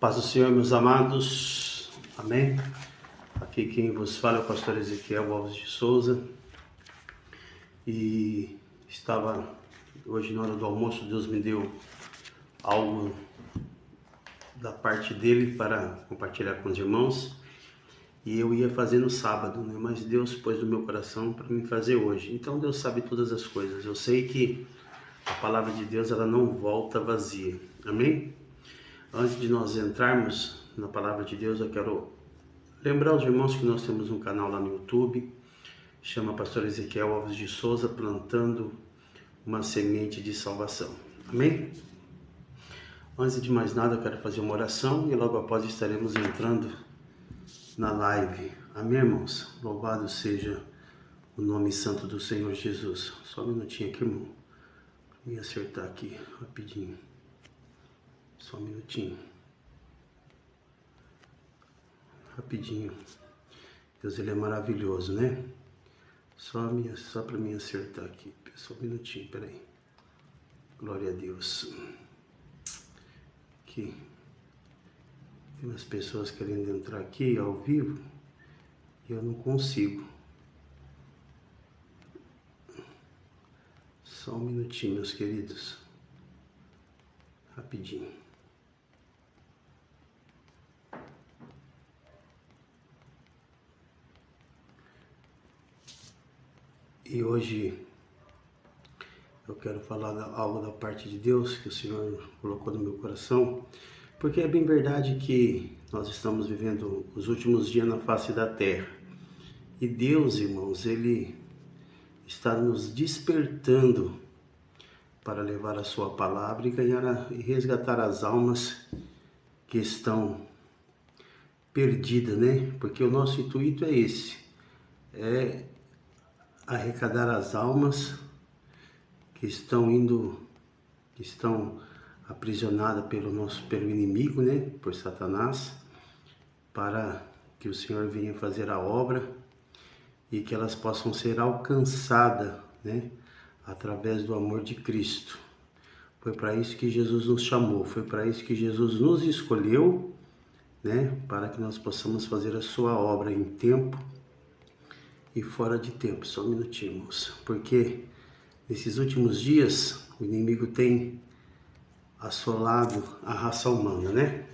Paz do Senhor, meus amados, amém? Aqui quem vos fala é o pastor Ezequiel Alves de Souza. E estava hoje na hora do almoço, Deus me deu algo da parte dele para compartilhar com os irmãos. E eu ia fazer no sábado, né? Mas Deus pôs no meu coração para me fazer hoje. Então Deus sabe todas as coisas. Eu sei que a palavra de Deus ela não volta vazia, amém? Antes de nós entrarmos na palavra de Deus, eu quero lembrar os irmãos que nós temos um canal lá no YouTube, chama Pastor Ezequiel Alves de Souza, plantando uma semente de salvação, amém? Antes de mais nada, eu quero fazer uma oração e logo após estaremos entrando na live, amém, irmãos? Louvado seja o nome santo do Senhor Jesus. Só um minutinho aqui, irmão, para me acertar aqui rapidinho. Só um minutinho. Rapidinho. Deus, ele é maravilhoso, né? Só para me acertar aqui. Só um minutinho, peraí. Glória a Deus. Aqui. Tem umas pessoas querendo entrar aqui ao vivo e eu não consigo. Só um minutinho, meus queridos. Rapidinho. E hoje eu quero falar algo da parte de Deus que o Senhor colocou no meu coração, porque é bem verdade que nós estamos vivendo os últimos dias na face da terra. E Deus, irmãos, Ele está nos despertando para levar a sua palavra e e resgatar as almas que estão perdidas, né? Porque o nosso intuito é esse, é arrecadar as almas que estão aprisionadas pelo inimigo, né? Por Satanás, para que o Senhor venha fazer a obra e que elas possam ser alcançadas, né? Através do amor de Cristo. Foi para isso que Jesus nos chamou, foi para isso que Jesus nos escolheu, né? Para que nós possamos fazer a sua obra em tempo e fora de tempo. Só um minutinho, irmãos, porque nesses últimos dias o inimigo tem assolado a raça humana, né?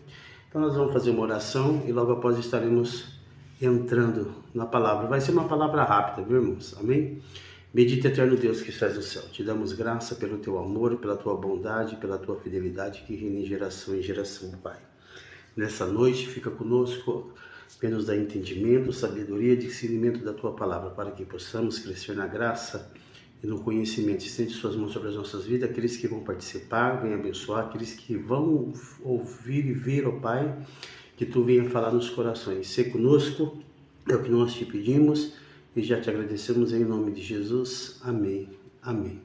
Então nós vamos fazer uma oração e logo após estaremos entrando na palavra. Vai ser uma palavra rápida, viu, irmãos? Amém? Bendito eterno Deus que estás no céu, te damos graça pelo teu amor, pela tua bondade, pela tua fidelidade que reina em geração, Pai. Nessa noite fica conosco, nos dá entendimento, sabedoria, discernimento da tua palavra, para que possamos crescer na graça e no conhecimento. Estende suas mãos sobre as nossas vidas, aqueles que vão participar, venha abençoar, aqueles que vão ouvir e ver, ó Pai, que tu venha falar nos corações. Sê conosco, é o que nós te pedimos e já te agradecemos em nome de Jesus. Amém. Amém.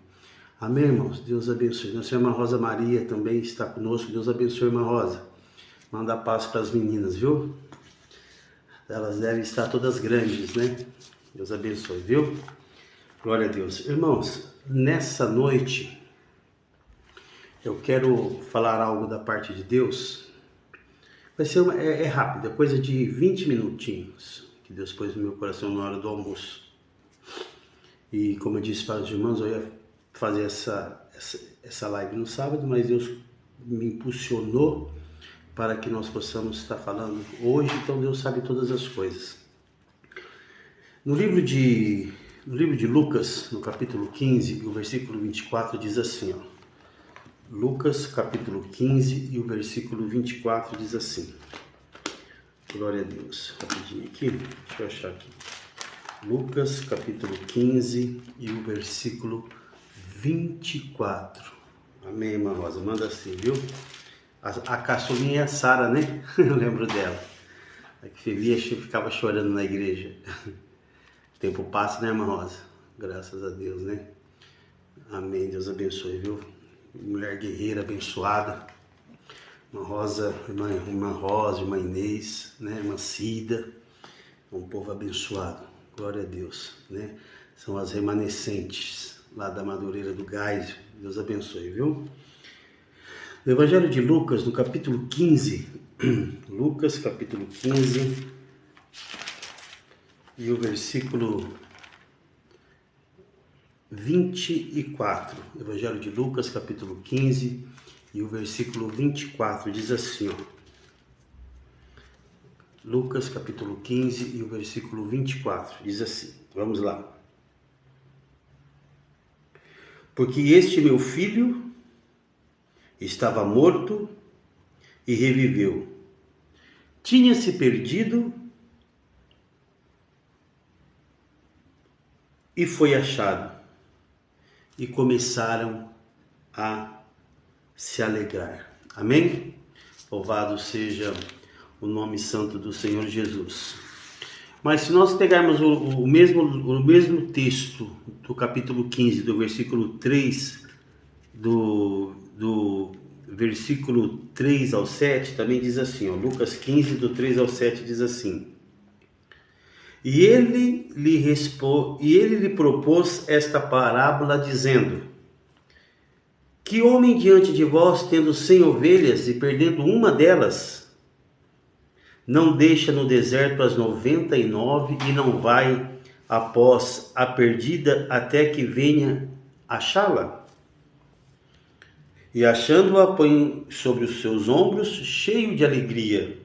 Amém, irmãos. Deus abençoe. Nossa irmã Rosa Maria também está conosco. Deus abençoe, irmã Rosa. Manda paz para as meninas, viu? Elas devem estar todas grandes, né? Deus abençoe, viu? Glória a Deus. Irmãos, nessa noite eu quero falar algo da parte de Deus. Vai ser rápido, é coisa de 20 minutinhos que Deus pôs no meu coração na hora do almoço. E como eu disse para os irmãos, eu ia fazer essa live no sábado, mas Deus me impulsionou para que nós possamos estar falando hoje, então Deus sabe todas as coisas. No livro de Lucas, no capítulo 15, o versículo 24, diz assim, ó. Lucas, capítulo 15 e o versículo 24 diz assim. Glória a Deus. Rapidinho aqui, deixa eu achar aqui. Lucas, capítulo 15 e o versículo 24. Amém, irmã Rosa? Manda assim, viu? A caçulinha é a Sara, né? Eu lembro dela. A que vivia, ficava chorando na igreja. O tempo passa, né, irmã Rosa? Graças a Deus, né? Amém. Deus abençoe, viu? Mulher guerreira, abençoada. Irmã Rosa, irmã Inês, né? Irmã Cida. Um povo abençoado. Glória a Deus, né? São as remanescentes lá da Madureira do Gás. Deus abençoe, viu? No Evangelho de Lucas, no capítulo 15, Lucas capítulo 15 e o versículo 24. Evangelho de Lucas capítulo 15 e o versículo 24 diz assim, ó. Lucas capítulo 15 e o versículo 24 diz assim, vamos lá. Porque este meu filho estava morto e reviveu. Tinha-se perdido e foi achado. E começaram a se alegrar. Amém? Louvado seja o nome santo do Senhor Jesus. Mas se nós pegarmos o mesmo texto do capítulo 15, do versículo 3, do versículo 3 ao 7, também diz assim, ó, Lucas 15, do 3 ao 7 diz assim: E ele lhe propôs esta parábola, dizendo: Que homem diante de vós, tendo 100 ovelhas e perdendo uma delas, não deixa no deserto as 99 e não vai após a perdida até que venha achá-la? E achando-a, põe sobre os seus ombros, cheio de alegria.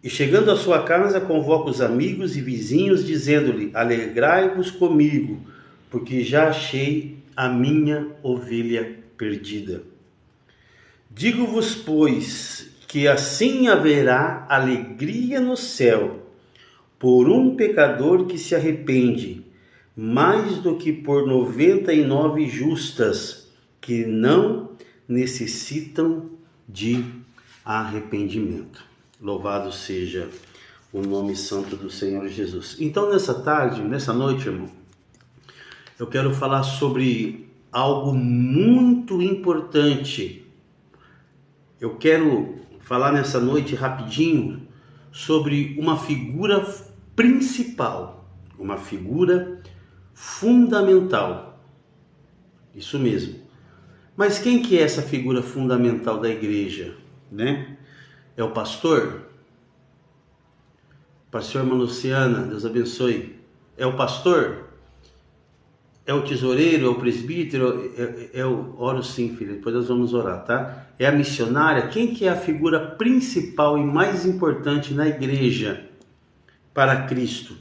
E chegando à sua casa, convoca os amigos e vizinhos, dizendo-lhe: Alegrai-vos comigo, porque já achei a minha ovelha perdida. Digo-vos, pois, que assim haverá alegria no céu por um pecador que se arrepende, mais do que por 99 justas que não necessitam de arrependimento. Louvado seja o nome santo do Senhor Jesus. Então, nessa noite, irmão, eu quero falar sobre algo muito importante. Eu quero falar nessa noite rapidinho sobre uma figura principal, uma figura fundamental. Isso mesmo. Mas quem que é essa figura fundamental da igreja, né? É o pastor? Pastor irmã Luciana, Deus abençoe. É o pastor? É o tesoureiro? É o presbítero? Oro sim, filho, depois nós vamos orar, tá? É a missionária? Quem que é a figura principal e mais importante na igreja para Cristo?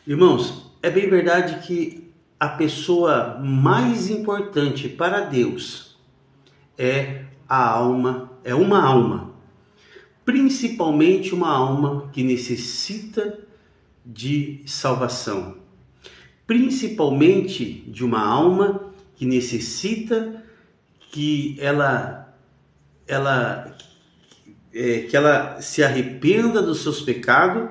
Irmãos, é bem verdade que a pessoa mais importante para Deus é uma alma, principalmente uma alma que necessita de salvação, principalmente de uma alma que necessita que ela se arrependa dos seus pecados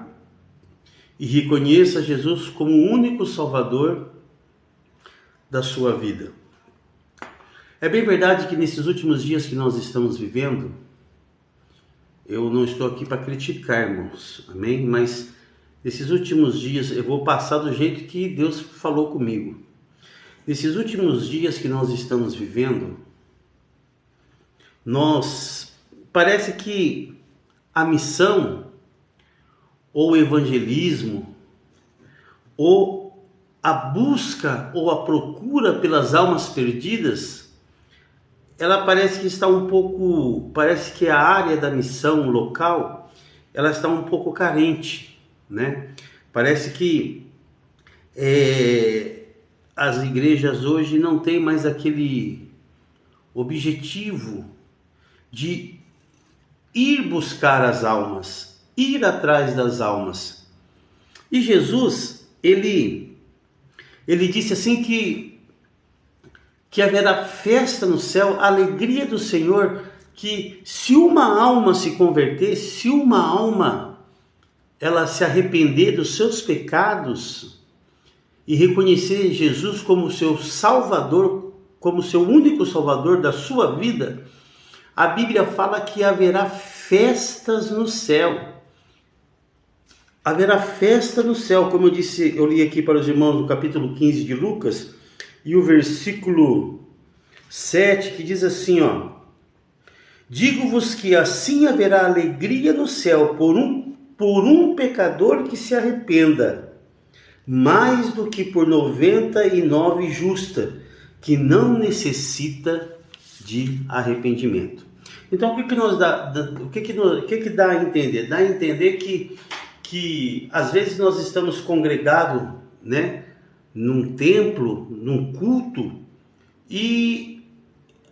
e reconheça Jesus como o único Salvador da sua vida. É bem verdade que nesses últimos dias que nós estamos vivendo, eu não estou aqui para criticar, irmãos, amém? Mas nesses últimos dias eu vou passar do jeito que Deus falou comigo. Nesses últimos dias que nós estamos vivendo, parece que a missão, ou o evangelismo, ou a busca ou a procura pelas almas perdidas, ela parece que está parece que a área da missão local, ela está um pouco carente, né? Parece que as igrejas hoje não têm mais aquele objetivo de ir buscar as almas, ir atrás das almas. E Jesus, ele disse assim que haverá festa no céu, a alegria do Senhor, que se uma alma se converter, se uma alma ela se arrepender dos seus pecados e reconhecer Jesus como seu Salvador, como seu único Salvador da sua vida, a Bíblia fala que haverá festas no céu. Haverá festa no céu, como eu li aqui para os irmãos no capítulo 15 de Lucas, e o versículo 7, que diz assim, ó: Digo-vos que assim haverá alegria no céu por um pecador que se arrependa, mais do que por 99 justa, que não necessita de arrependimento. Então, o que nos dá, o que dá a entender? Dá a entender que às vezes nós estamos congregados, né, num templo, num culto, e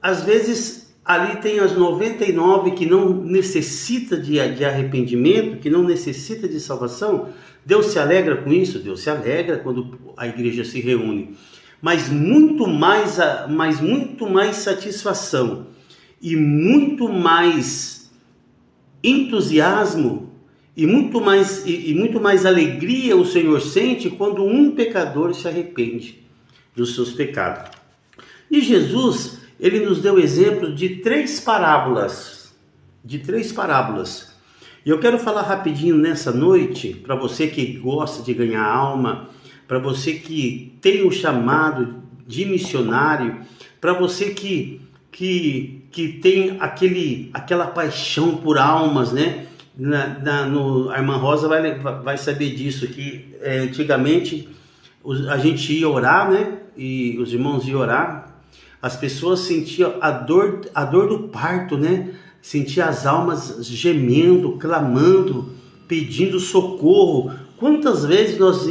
às vezes ali tem as 99 que não necessita de arrependimento, que não necessita de salvação. Deus se alegra com isso? Deus se alegra quando a igreja se reúne. Mas muito mais satisfação e muito mais entusiasmo e muito mais alegria o Senhor sente quando um pecador se arrepende dos seus pecados. E Jesus, ele nos deu exemplo de três parábolas. E eu quero falar rapidinho nessa noite, para você que gosta de ganhar alma, para você que tem o chamado de missionário, para você que tem aquela paixão por almas, né? A irmã Rosa vai saber disso, que antigamente a gente ia orar, né? E os irmãos iam orar, as pessoas sentiam a dor do parto, né? Sentia as almas gemendo, clamando, pedindo socorro. Quantas vezes nós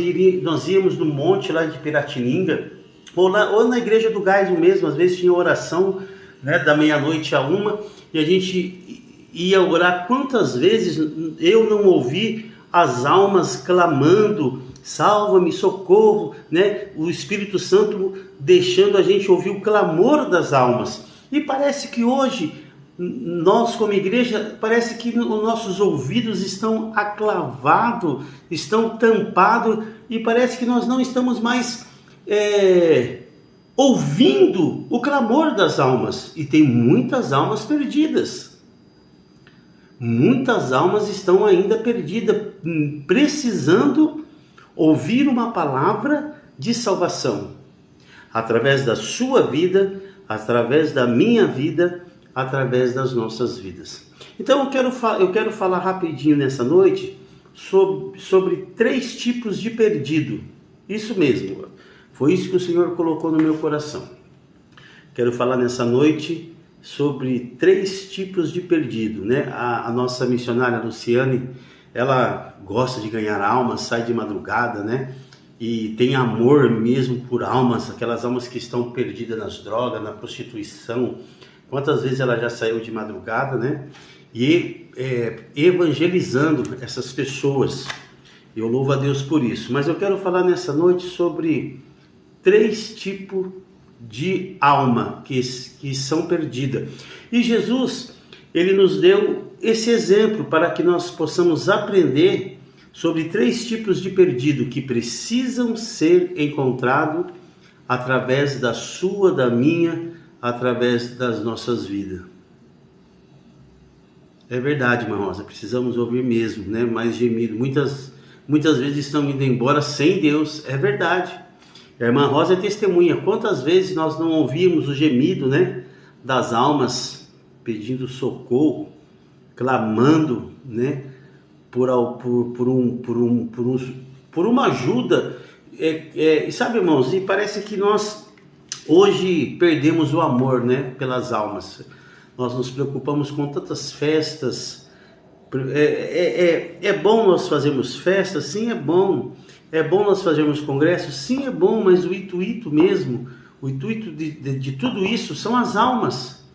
íamos no monte lá de Piratininga, ou na igreja do Gás mesmo, às vezes tinha oração, né, da meia-noite a 1, e a gente ia orar. Quantas vezes eu não ouvi as almas clamando, salva-me, socorro, né? O Espírito Santo deixando a gente ouvir o clamor das almas. E parece que hoje, nós como igreja, parece que os nossos ouvidos estão aclavados, estão tampados, e parece que nós não estamos mais ouvindo o clamor das almas. E tem muitas almas perdidas. Muitas almas estão ainda perdidas, precisando ouvir uma palavra de salvação, através da sua vida, através da minha vida, através das nossas vidas. Então eu quero falar rapidinho nessa noite sobre 3 tipos de perdido. Isso mesmo, foi isso que o Senhor colocou no meu coração. Quero falar nessa noite sobre 3 tipos de perdido, né? A nossa missionária Luciane, ela gosta de ganhar almas, sai de madrugada, né? E tem amor mesmo por almas, aquelas almas que estão perdidas nas drogas, na prostituição. Quantas vezes ela já saiu de madrugada, né? E evangelizando essas pessoas. Eu louvo a Deus por isso. Mas eu quero falar nessa noite sobre 3 tipos de alma que são perdidas. E Jesus, ele nos deu esse exemplo para que nós possamos aprender sobre 3 tipos de perdido que precisam ser encontrados através da sua, da minha, através das nossas vidas. É verdade, irmã Rosa, precisamos ouvir mesmo, né? Mais gemido. Muitas vezes estão indo embora sem Deus, é verdade. A irmã Rosa é testemunha. Quantas vezes nós não ouvimos o gemido, né, das almas pedindo socorro, clamando, né, por uma ajuda. Sabe, irmãos, e parece que nós hoje perdemos o amor, né, pelas almas. Nós nos preocupamos com tantas festas. É bom nós fazermos festas, sim, é bom. É bom nós fazermos congressos, sim, é bom, mas o intuito mesmo, o intuito de tudo isso são as almas,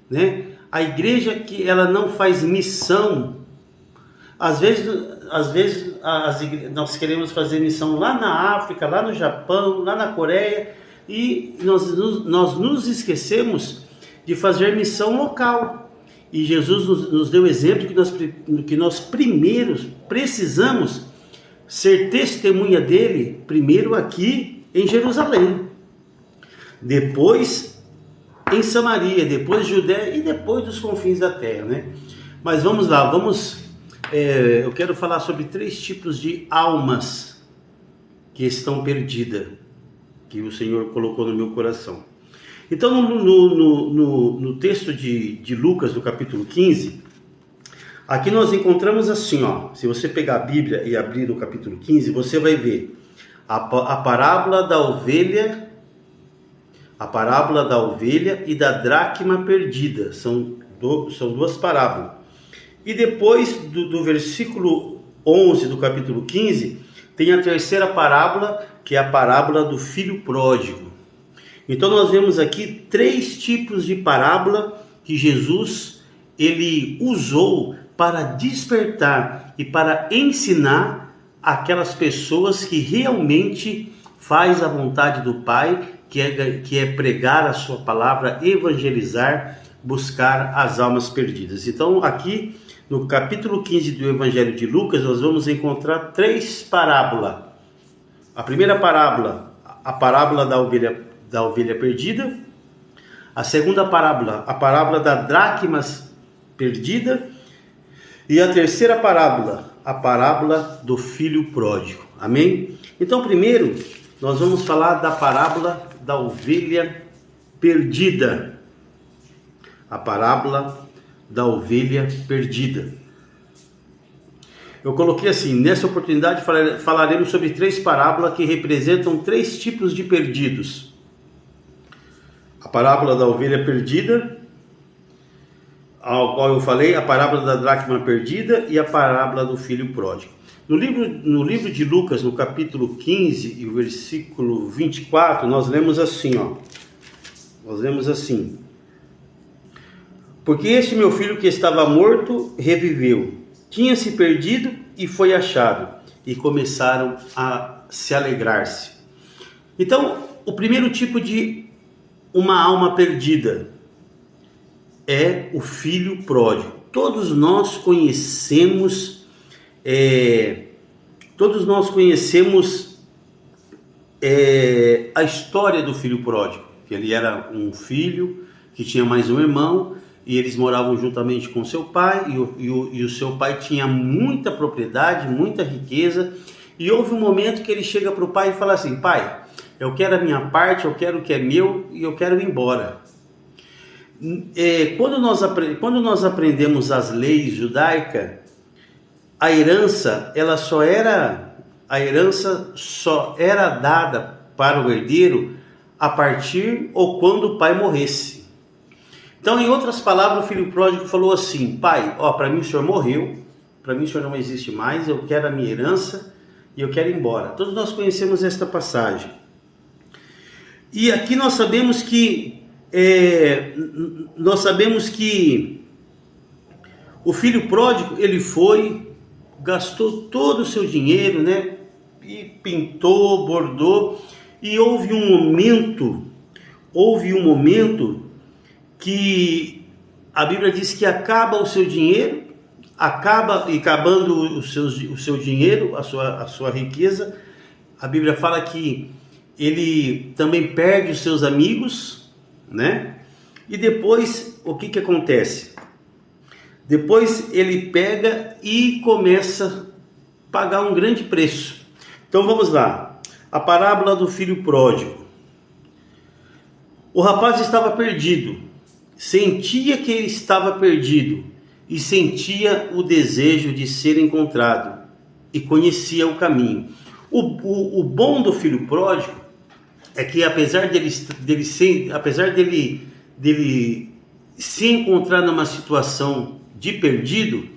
né? A igreja que ela não faz missão. Às vezes nós queremos fazer missão lá na África, lá no Japão, lá na Coreia, e nós nos esquecemos de fazer missão local. E Jesus nos deu exemplo que nós primeiro precisamos ser testemunha dele, primeiro aqui em Jerusalém, depois em Samaria, depois Judéia e depois dos confins da terra, né? Mas vamos lá, eu quero falar sobre 3 tipos de almas que estão perdidas, que o Senhor colocou no meu coração. Então, no texto de Lucas, no capítulo 15, aqui nós encontramos assim, ó, se você pegar a Bíblia e abrir no capítulo 15, você vai ver a parábola da ovelha, e da dracma perdida. São duas parábolas. E depois do versículo 11 do capítulo 15, tem a terceira parábola, que é a parábola do filho pródigo. Então nós vemos aqui 3 tipos de parábola que Jesus ele usou para despertar e para ensinar aquelas pessoas que realmente faz a vontade do Pai, que é pregar a sua palavra, evangelizar, buscar as almas perdidas. Então aqui no capítulo 15 do Evangelho de Lucas, nós vamos encontrar 3 parábolas. A primeira parábola, a parábola da ovelha perdida. A segunda parábola, a parábola da dracma perdida. E a terceira parábola, a parábola do filho pródigo. Amém? Então, primeiro, nós vamos falar da parábola da ovelha perdida. A parábola da ovelha perdida. Eu coloquei assim: nessa oportunidade falaremos sobre 3 parábolas que representam 3 tipos de perdidos. A parábola da ovelha perdida, ao qual eu falei, a parábola da dracma perdida e a parábola do filho pródigo. No livro de Lucas, no capítulo 15 e o versículo 24, nós lemos assim, ó. Nós lemos assim: porque este meu filho que estava morto reviveu, tinha se perdido e foi achado, e começaram a se alegrar-se. Então, o primeiro tipo de uma alma perdida é o filho pródigo. Todos nós conhecemos a história do filho pródigo, que ele era um filho que tinha mais um irmão, e eles moravam juntamente com seu pai, e o seu pai tinha muita propriedade, muita riqueza, e houve um momento que ele chega para o pai e fala assim: pai, eu quero a minha parte, eu quero o que é meu, e eu quero ir embora. Quando nós aprendemos as leis judaicas, a herança só era dada para o herdeiro a partir ou quando o pai morresse. Então, em outras palavras, o filho pródigo falou assim: pai, para mim o senhor morreu, para mim o senhor não existe mais, eu quero a minha herança e eu quero ir embora. Todos nós conhecemos esta passagem. E aqui nós sabemos que o filho pródigo, ele gastou todo o seu dinheiro, né? E pintou, bordou, e houve um momento que a Bíblia diz que acaba o seu dinheiro, acabando o seu dinheiro, a sua riqueza. A Bíblia fala que ele também perde os seus amigos, né? E depois, o que acontece? Depois ele pega e começa a pagar um grande preço. Então vamos lá, a parábola do filho pródigo. O rapaz estava perdido, sentia que ele estava perdido e sentia o desejo de ser encontrado e conhecia o caminho. O bom do filho pródigo é que apesar dele se encontrar numa situação de perdido,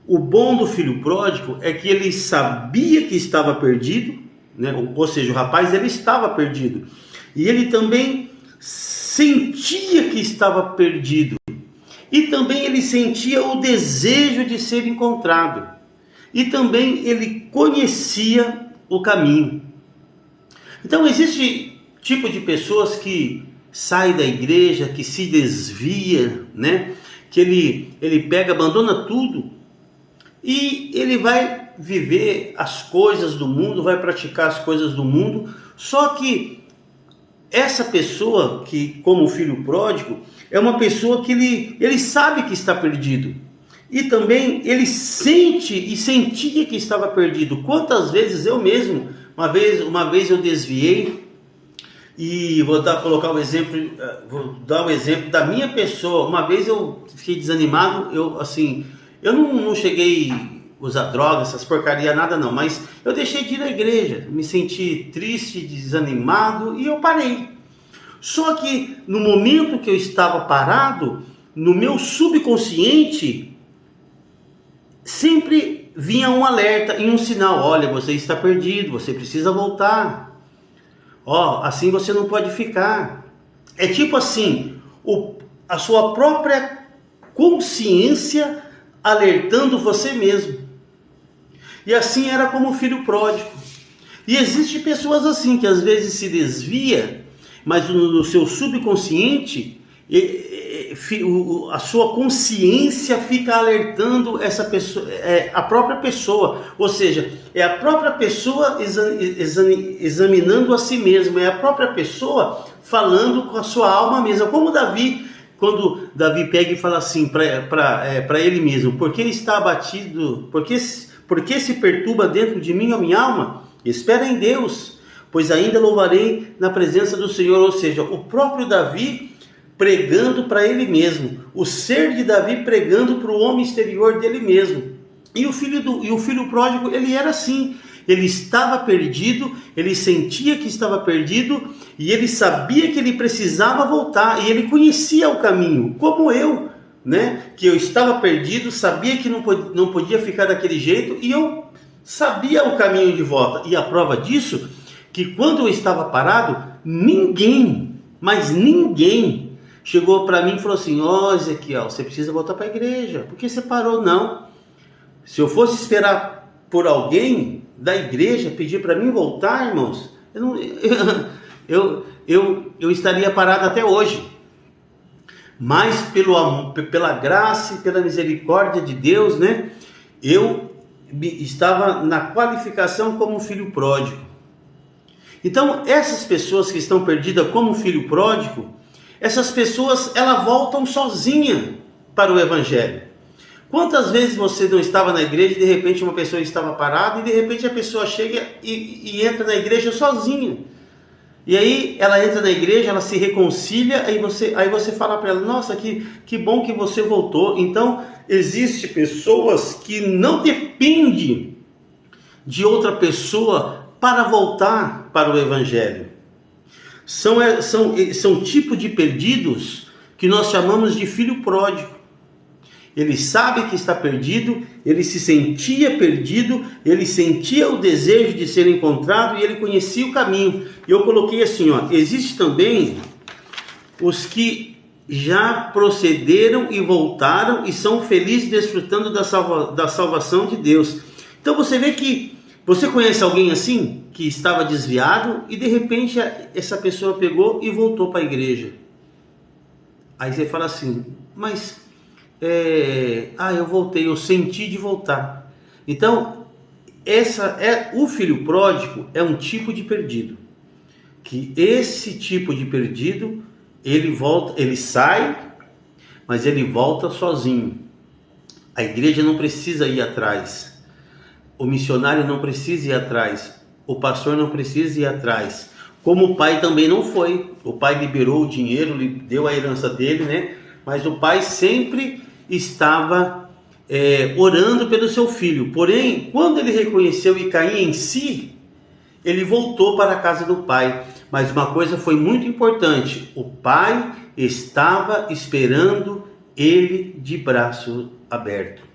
o bom do filho pródigo é que ele sabia que estava perdido, né? Ou seja, o rapaz ele estava perdido e ele também sentia que estava perdido, e também ele sentia o desejo de ser encontrado, e também ele conhecia o caminho. Então existe tipo de pessoas que sai da igreja, que se desvia, né? Que ele pega, abandona tudo e ele vai viver as coisas do mundo, vai praticar as coisas do mundo. Só que essa pessoa, que como filho pródigo, é uma pessoa que ele sabe que está perdido, e também ele sente e sentia que estava perdido. Quantas vezes eu mesmo, uma vez eu desviei, E colocar o exemplo, vou dar o exemplo da minha pessoa. Uma vez eu fiquei desanimado, eu não cheguei a usar drogas, essas porcarias, nada não, mas eu deixei de ir à igreja, me senti triste, desanimado e eu parei. Só que no momento que eu estava parado, no meu subconsciente, sempre vinha um alerta e um sinal: olha, você está perdido, você precisa voltar. Assim você não pode ficar. É tipo assim, a sua própria consciência alertando você mesmo. E assim era como o filho pródigo. E existem pessoas assim, que às vezes se desvia, mas no seu subconsciente, a sua consciência fica alertando essa pessoa, a própria pessoa, ou seja, é a própria pessoa examinando a si mesma, é a própria pessoa falando com a sua alma mesma, como Davi, quando Davi pega e fala assim para ele mesmo: porque ele está abatido, porque se perturba dentro de mim a minha alma? Espera em Deus, pois ainda louvarei na presença do Senhor. Ou seja, o próprio Davi pregando para ele mesmo, o ser de Davi pregando para o homem exterior dele mesmo. E o filho pródigo, ele era assim, ele estava perdido, ele sentia que estava perdido e ele sabia que ele precisava voltar, e ele conhecia o caminho, como eu, que eu estava perdido, sabia que não podia ficar daquele jeito, e eu sabia o caminho de volta. E a prova disso, que quando eu estava parado, ninguém, mas ninguém, chegou para mim e falou assim: Ezequiel, você precisa voltar para a igreja. Por que você parou? Não. Se eu fosse esperar por alguém da igreja pedir para mim voltar, irmãos, eu estaria parado até hoje. Mas pela graça e pela misericórdia de Deus, eu estava na qualificação como filho pródigo. Então, essas pessoas que estão perdidas como filho pródigo, essas pessoas, elas voltam sozinha para o evangelho. Quantas vezes você não estava na igreja e de repente uma pessoa estava parada e de repente a pessoa chega e entra na igreja sozinha? E aí ela entra na igreja, ela se reconcilia, aí você fala para ela: nossa, que bom que você voltou. Então, existem pessoas que não dependem de outra pessoa para voltar para o evangelho. São tipo de perdidos que nós chamamos de filho pródigo. Ele sabe que está perdido, ele se sentia perdido, ele sentia o desejo de ser encontrado e ele conhecia o caminho. E eu coloquei assim, existe também os que já procederam e voltaram e são felizes desfrutando da salvação de Deus. Então você vê que você conhece alguém assim, que estava desviado e de repente essa pessoa pegou e voltou para a igreja. Aí você fala assim: mas eu voltei, eu senti de voltar. Então, o filho pródigo é um tipo de perdido. Que esse tipo de perdido, ele volta, ele sai, mas ele volta sozinho. A igreja não precisa ir atrás. O missionário não precisa ir atrás. O pastor não precisa ir atrás. Como o pai também não foi. O pai liberou o dinheiro, deu a herança dele, Mas o pai sempre estava orando pelo seu filho. Porém, quando ele reconheceu e caiu em si, ele voltou para a casa do pai. Mas uma coisa foi muito importante: o pai estava esperando ele de braço aberto.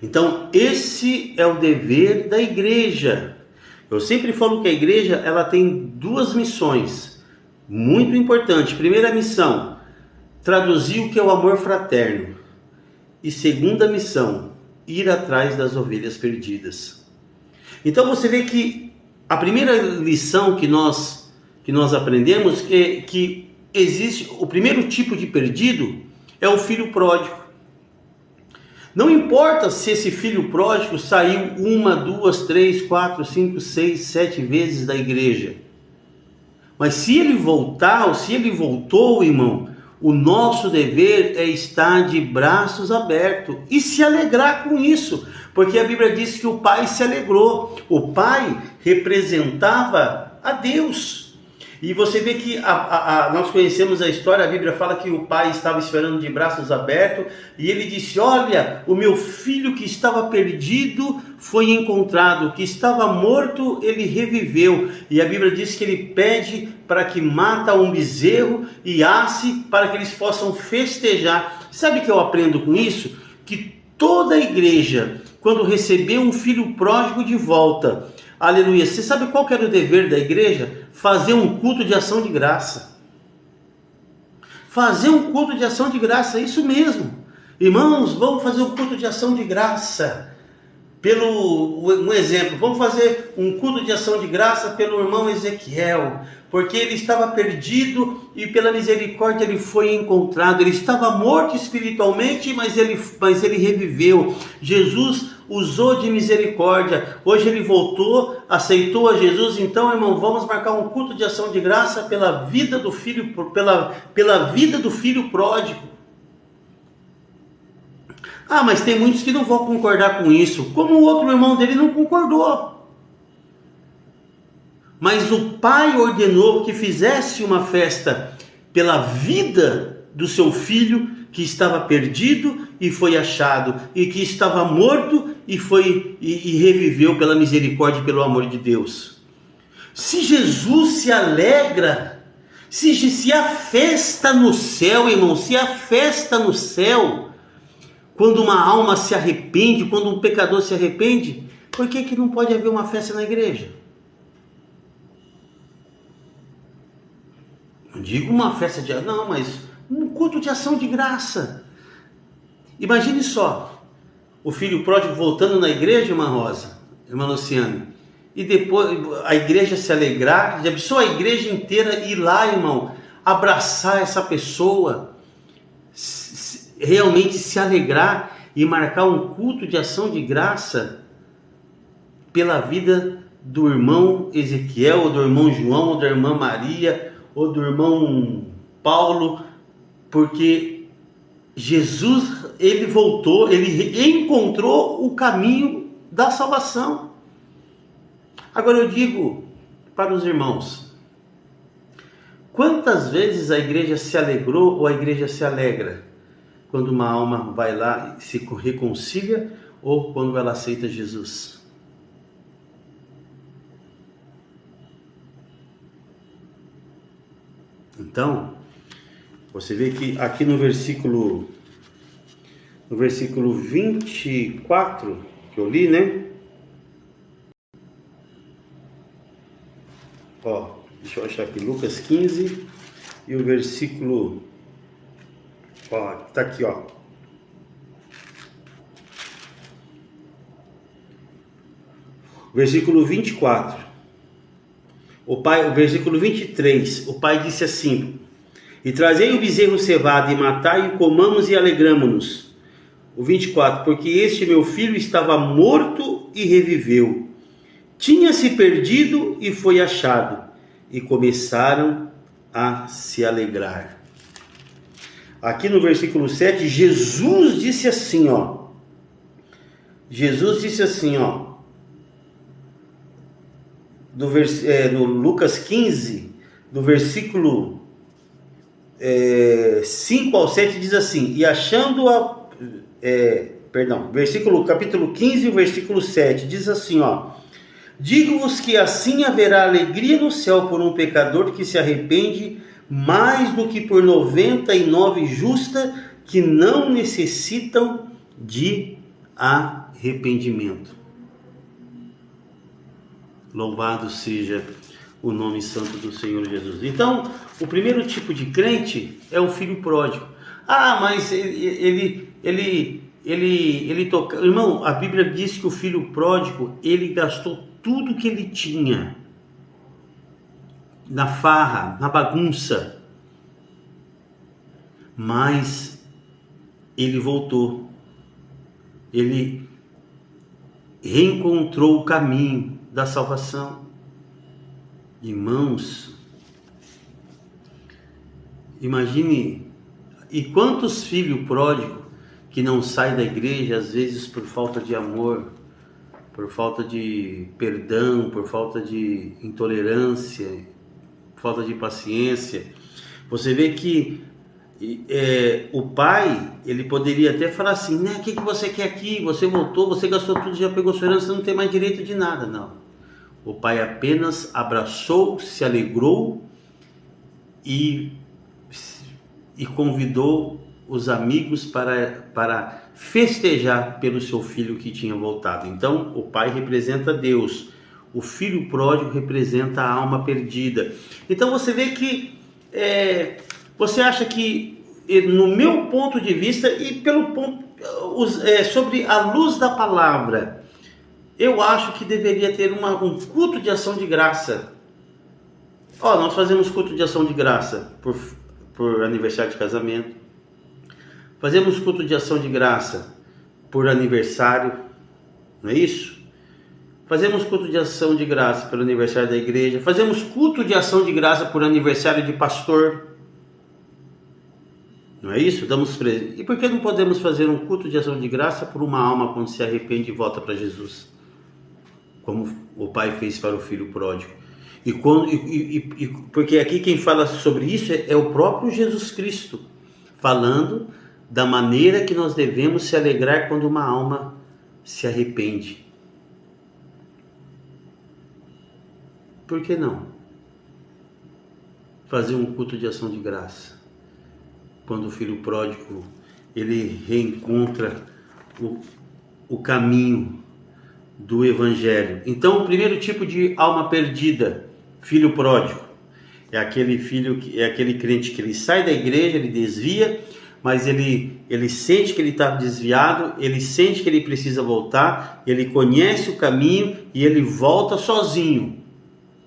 Então, esse é o dever da igreja. Eu sempre falo que a igreja, ela tem duas missões muito importantes. Primeira missão: traduzir o que é o amor fraterno. E segunda missão: ir atrás das ovelhas perdidas. Então você vê que a primeira lição que nós aprendemos é que existe o primeiro tipo de perdido, é o filho pródigo. Não importa se esse filho pródigo saiu 1, 2, 3, 4, 5, 6, 7 vezes da igreja. Mas se ele voltar, ou se ele voltou, irmão, o nosso dever é estar de braços abertos e se alegrar com isso. Porque a Bíblia diz que o pai se alegrou. O pai representava a Deus. E você vê que nós conhecemos a história, a Bíblia fala que o pai estava esperando de braços abertos, e ele disse: olha, o meu filho que estava perdido foi encontrado, que estava morto, ele reviveu. E a Bíblia diz que ele pede para que mata um bezerro e asse para que eles possam festejar. Sabe o que eu aprendo com isso? Que toda a igreja, quando recebeu um filho pródigo de volta, aleluia, você sabe qual que era o dever da igreja? Fazer um culto de ação de graça. Fazer um culto de ação de graça, isso mesmo. Irmãos, vamos fazer um culto de ação de graça. Um exemplo, vamos fazer um culto de ação de graça pelo irmão Ezequiel, porque ele estava perdido e pela misericórdia ele foi encontrado. Ele estava morto espiritualmente, mas ele reviveu. Jesus usou de misericórdia. Hoje ele voltou, aceitou a Jesus. Então, irmão, vamos marcar um culto de ação de graça pela vida do filho, pela vida do filho pródigo. Ah, mas tem muitos que não vão concordar com isso, como o outro irmão dele não concordou. Mas o pai ordenou que fizesse uma festa pela vida do seu filho que estava perdido e foi achado, e que estava morto e reviveu pela misericórdia e pelo amor de Deus. Se Jesus se alegra, se há festa no céu, irmão, se há festa no céu, quando uma alma se arrepende, quando um pecador se arrepende, por que não pode haver uma festa na igreja? Não digo uma festa não, mas um culto de ação de graça. Imagine só, o filho pródigo voltando na igreja, irmã Rosa, irmã Luciane, e depois a igreja se alegrar, já pensou a igreja inteira ir lá, irmão, abraçar essa pessoa, realmente se alegrar e marcar um culto de ação de graça pela vida do irmão Ezequiel, ou do irmão João, ou da irmã Maria, ou do irmão Paulo, porque Jesus, ele voltou, ele encontrou o caminho da salvação. Agora eu digo para os irmãos, quantas vezes a igreja se alegrou ou a igreja se alegra quando uma alma vai lá e se reconcilia, ou quando ela aceita Jesus? Então, você vê que aqui no versículo 24, que eu li, né? Ó, deixa eu achar aqui, Lucas 15, e o versículo... Ó, tá aqui, ó. Versículo 24. O versículo 23. O pai disse assim: e trazei o bezerro cevado, e matai, e comamos e alegramo-nos. O 24. Porque este meu filho estava morto e reviveu. Tinha-se perdido e foi achado. E começaram a se alegrar. Aqui no versículo 7, Jesus disse assim, ó. Jesus disse assim, ó. No Lucas 15, do versículo 5 ao 7, diz assim: e achando capítulo 15, versículo 7, diz assim, ó. Digo-vos que assim haverá alegria no céu por um pecador que se arrepende, mais do que por 99 justas que não necessitam de arrependimento. Louvado seja o nome santo do Senhor Jesus. Então, o primeiro tipo de crente é o filho pródigo. Ah, mas ele toca. Irmão, a Bíblia diz que o filho pródigo, ele gastou tudo que ele tinha na farra, na bagunça, mas ele voltou, ele reencontrou o caminho da salvação. Irmãos, imagine, e quantos filhos pródigos que não saem da igreja, às vezes por falta de amor, por falta de perdão, por falta de intolerância, falta de paciência. Você vê que o pai, ele poderia até falar assim, né? O que você quer aqui? Você voltou, você gastou tudo, já pegou sua herança, você não tem mais direito de nada. Não. O pai apenas abraçou, se alegrou e convidou os amigos para festejar pelo seu filho que tinha voltado. Então, o pai representa Deus. O filho pródigo representa a alma perdida. Então, você vê que você acha que, no meu ponto de vista e sobre a luz da palavra, eu acho que deveria ter um culto de ação de graça. Nós fazemos culto de ação de graça por aniversário de casamento. Fazemos culto de ação de graça por aniversário, não é isso? Fazemos culto de ação de graça pelo aniversário da igreja. Fazemos culto de ação de graça por aniversário de pastor. Não é isso? Damos presente. E por que não podemos fazer um culto de ação de graça por uma alma quando se arrepende e volta para Jesus? Como o pai fez para o filho pródigo. Porque aqui quem fala sobre isso é o próprio Jesus Cristo, falando da maneira que nós devemos se alegrar quando uma alma se arrepende. Por que não fazer um culto de ação de graça quando o filho pródigo ele reencontra o caminho do evangelho? Então, o primeiro tipo de alma perdida, filho pródigo, é aquele crente que ele sai da igreja, ele desvia, mas ele sente que ele está desviado, ele sente que ele precisa voltar, ele conhece o caminho e ele volta sozinho.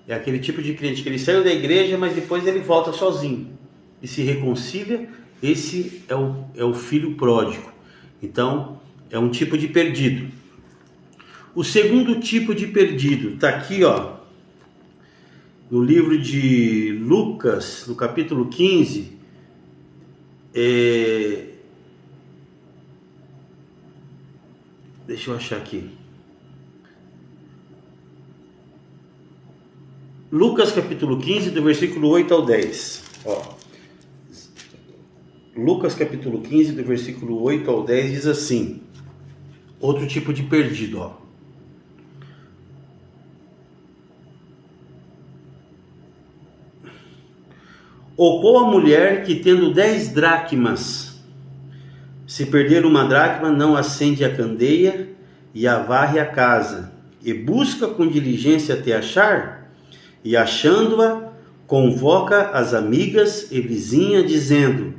É aquele tipo de crente que ele saiu da igreja, mas depois ele volta sozinho e se reconcilia. Esse é o filho pródigo. Então, é um tipo de perdido. O segundo tipo de perdido está aqui, no livro de Lucas, no capítulo 15. Deixa eu achar aqui. Lucas capítulo 15, do versículo 8 ao 10. Lucas capítulo 15, do versículo 8 ao 10 diz assim: outro tipo de perdido, Ou qual a mulher que, tendo 10 dracmas, se perder uma dracma, não acende a candeia e a varre a casa, e busca com diligência até achar? E achando-a, convoca as amigas e vizinhas, dizendo: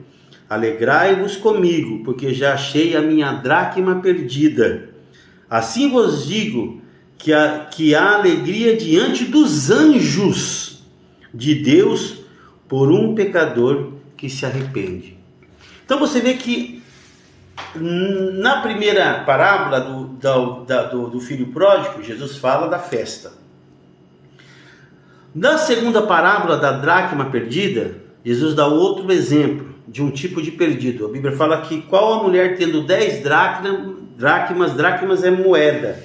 alegrai-vos comigo, porque já achei a minha dracma perdida. Assim vos digo que há alegria diante dos anjos de Deus por um pecador que se arrepende. Então você vê que na primeira parábola do filho pródigo, Jesus fala da festa. Na segunda parábola da dracma perdida, Jesus dá outro exemplo de um tipo de perdido. A Bíblia fala que qual a mulher tendo 10 dracmas é moeda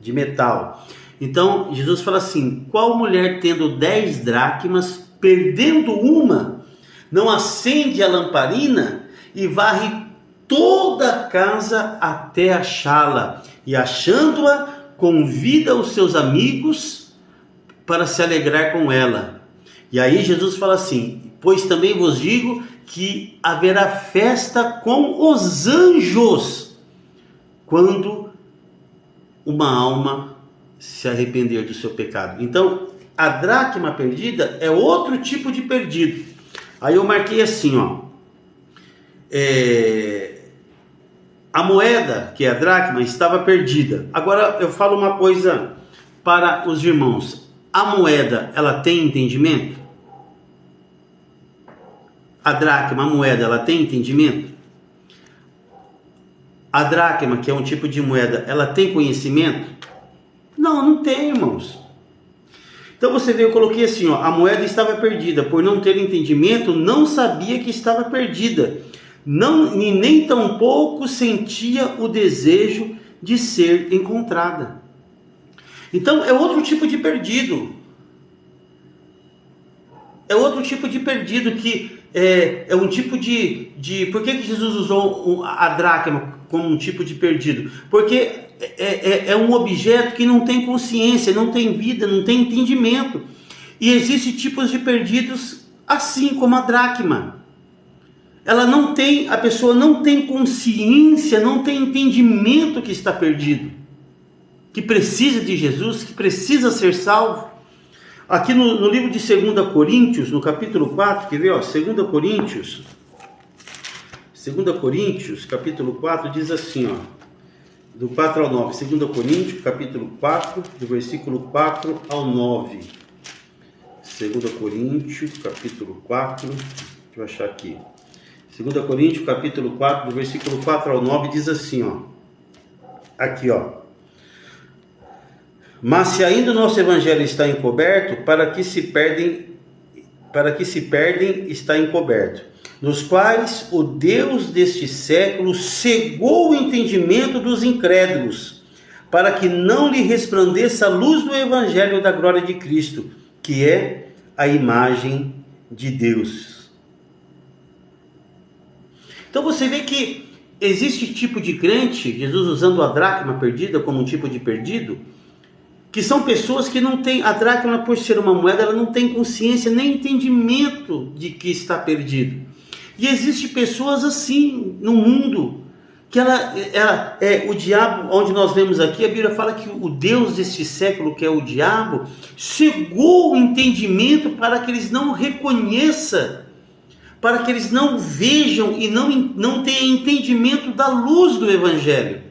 de metal. Então Jesus fala assim: qual mulher tendo 10 dracmas, perdendo uma, não acende a lamparina e varre toda a casa até achá-la, e achando-a, convida os seus amigos para se alegrar com ela? E aí Jesus fala assim: pois também vos digo que haverá festa com os anjos quando uma alma se arrepender do seu pecado. Então, a dracma perdida é outro tipo de perdido. Aí eu marquei assim, a moeda, que é a dracma, estava perdida. Agora eu falo uma coisa para os irmãos: a moeda, ela tem entendimento? A dracma, a moeda, ela tem entendimento? A dracma, que é um tipo de moeda, ela tem conhecimento? Não tem, irmãos. Então você vê, eu coloquei assim, a moeda estava perdida, por não ter entendimento, não sabia que estava perdida, e nem tampouco sentia o desejo de ser encontrada. Então é outro tipo de perdido. é outro tipo de perdido, que é um tipo Por que Jesus usou a dracma como um tipo de perdido? Porque é um objeto que não tem consciência, não tem vida, não tem entendimento. E existem tipos de perdidos assim como a dracma. A pessoa não tem consciência, não tem entendimento que está perdido, que precisa de Jesus, que precisa ser salvo. Aqui no livro de 2 Coríntios, no capítulo 4, quer ver? 2 Coríntios, capítulo 4, diz assim, do 4 ao 9. 2 Coríntios, capítulo 4, do versículo 4 ao 9. 2 Coríntios, capítulo 4, deixa eu achar aqui. 2 Coríntios, capítulo 4, do versículo 4 ao 9, diz assim, aqui, mas se ainda o nosso evangelho está encoberto, para que se perdem está encoberto, nos quais o Deus deste século cegou o entendimento dos incrédulos, para que não lhe resplandeça a luz do evangelho da glória de Cristo, que é a imagem de Deus. Então você vê que existe tipo de crente, Jesus usando a dracma perdida como um tipo de perdido, que são pessoas que não têm, a dracma por ser uma moeda, ela não tem consciência nem entendimento de que está perdido. E existem pessoas assim no mundo, que ela é o diabo, onde nós vemos aqui, a Bíblia fala que o Deus deste século, que é o diabo, cegou o entendimento para que eles não reconheçam, para que eles não vejam e não tenham entendimento da luz do evangelho.